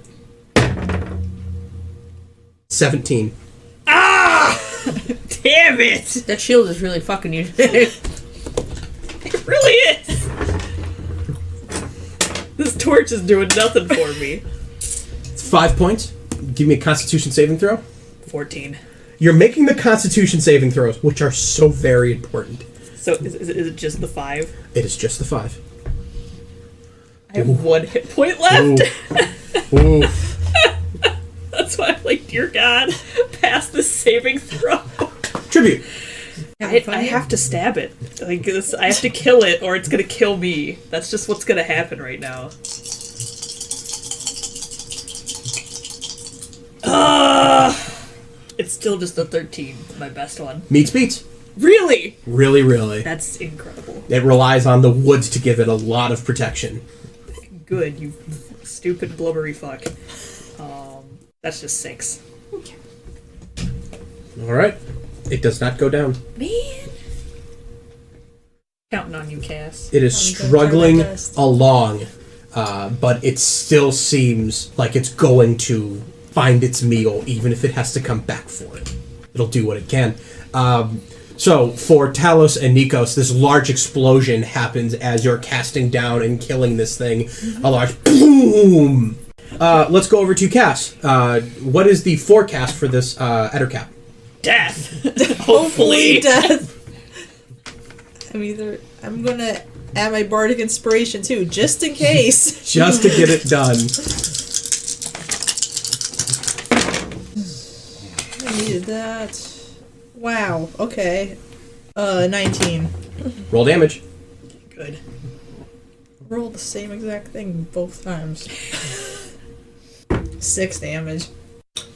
17. Damn it! That shield is really fucking you. It really is! This torch is doing nothing for me. It's 5 points. Give me a Constitution saving throw. 14. You're making the Constitution saving throws, which are so very important. So is it just the 5? It is just the 5. I have 1 hit point left. Ooh. That's why I'm like, dear God, pass this saving throw. Tribute. I have to stab it. Like this, I have to kill it, or it's gonna kill me. That's just what's gonna happen right now. It's still just a 13, my best one. Meets beats. Really? Really, really. That's incredible. It relies on the woods to give it a lot of protection. Good, you stupid blubbery fuck. That's just 6. Alright. It does not go down. Man. Counting on you, Cass. It is I'm gonna try struggling my best. along, but it still seems like it's going to find its meal, even if it has to come back for it. It'll do what it can. So, for Talos and Nikos, this large explosion happens as you're casting down and killing this thing. A large boom! Let's go over to Cass. What is the forecast for this Ettercap? Death. Hopefully death. I'm gonna add my bardic inspiration too, just in case. Just to get it done. I needed that. Wow. Okay. 19. Roll damage. Good. Roll the same exact thing both times. 6 damage.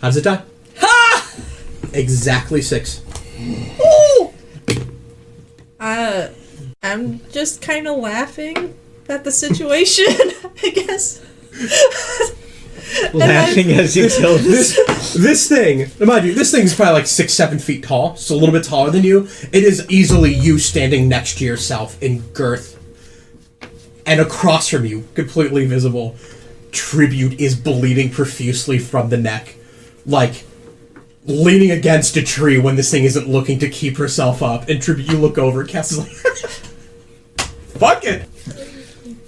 How does it die? Ha! Exactly 6. Ooh! I'm just kind of laughing at the situation, I guess. Laughing as you kill this thing. Mind you, this thing's probably like 6-7 feet tall, so a little bit taller than you. It is easily you standing next to yourself in girth, and across from you, completely visible, Tribute is bleeding profusely from the neck, like leaning against a tree when this thing isn't looking to keep herself up. And Tribute, you look over, Cass is like, "Fuck it!"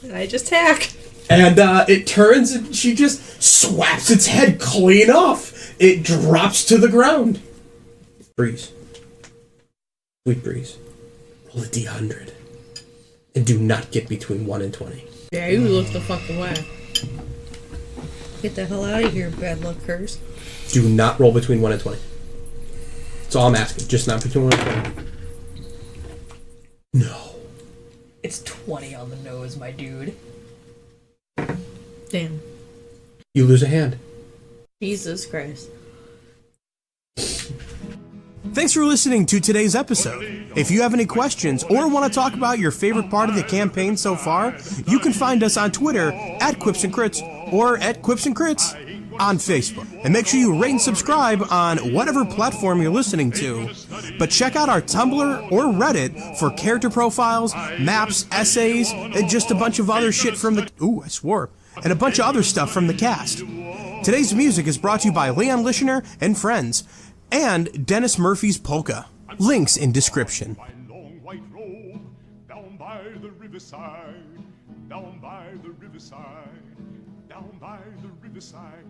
And I just hack. And it turns and she just swaps its head clean off. It drops to the ground. Breeze. Sweet Breeze. Roll a D100. And do not get between 1 and 20. Yeah, you look the fuck away. Get the hell out of here, bad luck curse. Do not roll between 1 and 20. That's all I'm asking. Just not between 1 and 20. No. It's 20 on the nose, my dude. Damn. You lose a hand. Jesus Christ. Thanks for listening to today's episode. If you have any questions or want to talk about your favorite part of the campaign so far, you can find us on Twitter at Quips and Crits or at Quips and Crits on Facebook. And make sure you rate and subscribe on whatever platform you're listening to. But check out our Tumblr or Reddit for character profiles, maps, essays, and just a bunch of other shit from the... Ooh, I swore. And a bunch of other stuff from the cast. Today's music is brought to you by Leon Lischner and friends, and Dennis Murphy's Polka. Links in description. Down by the riverside, down by the riverside, down by the riverside.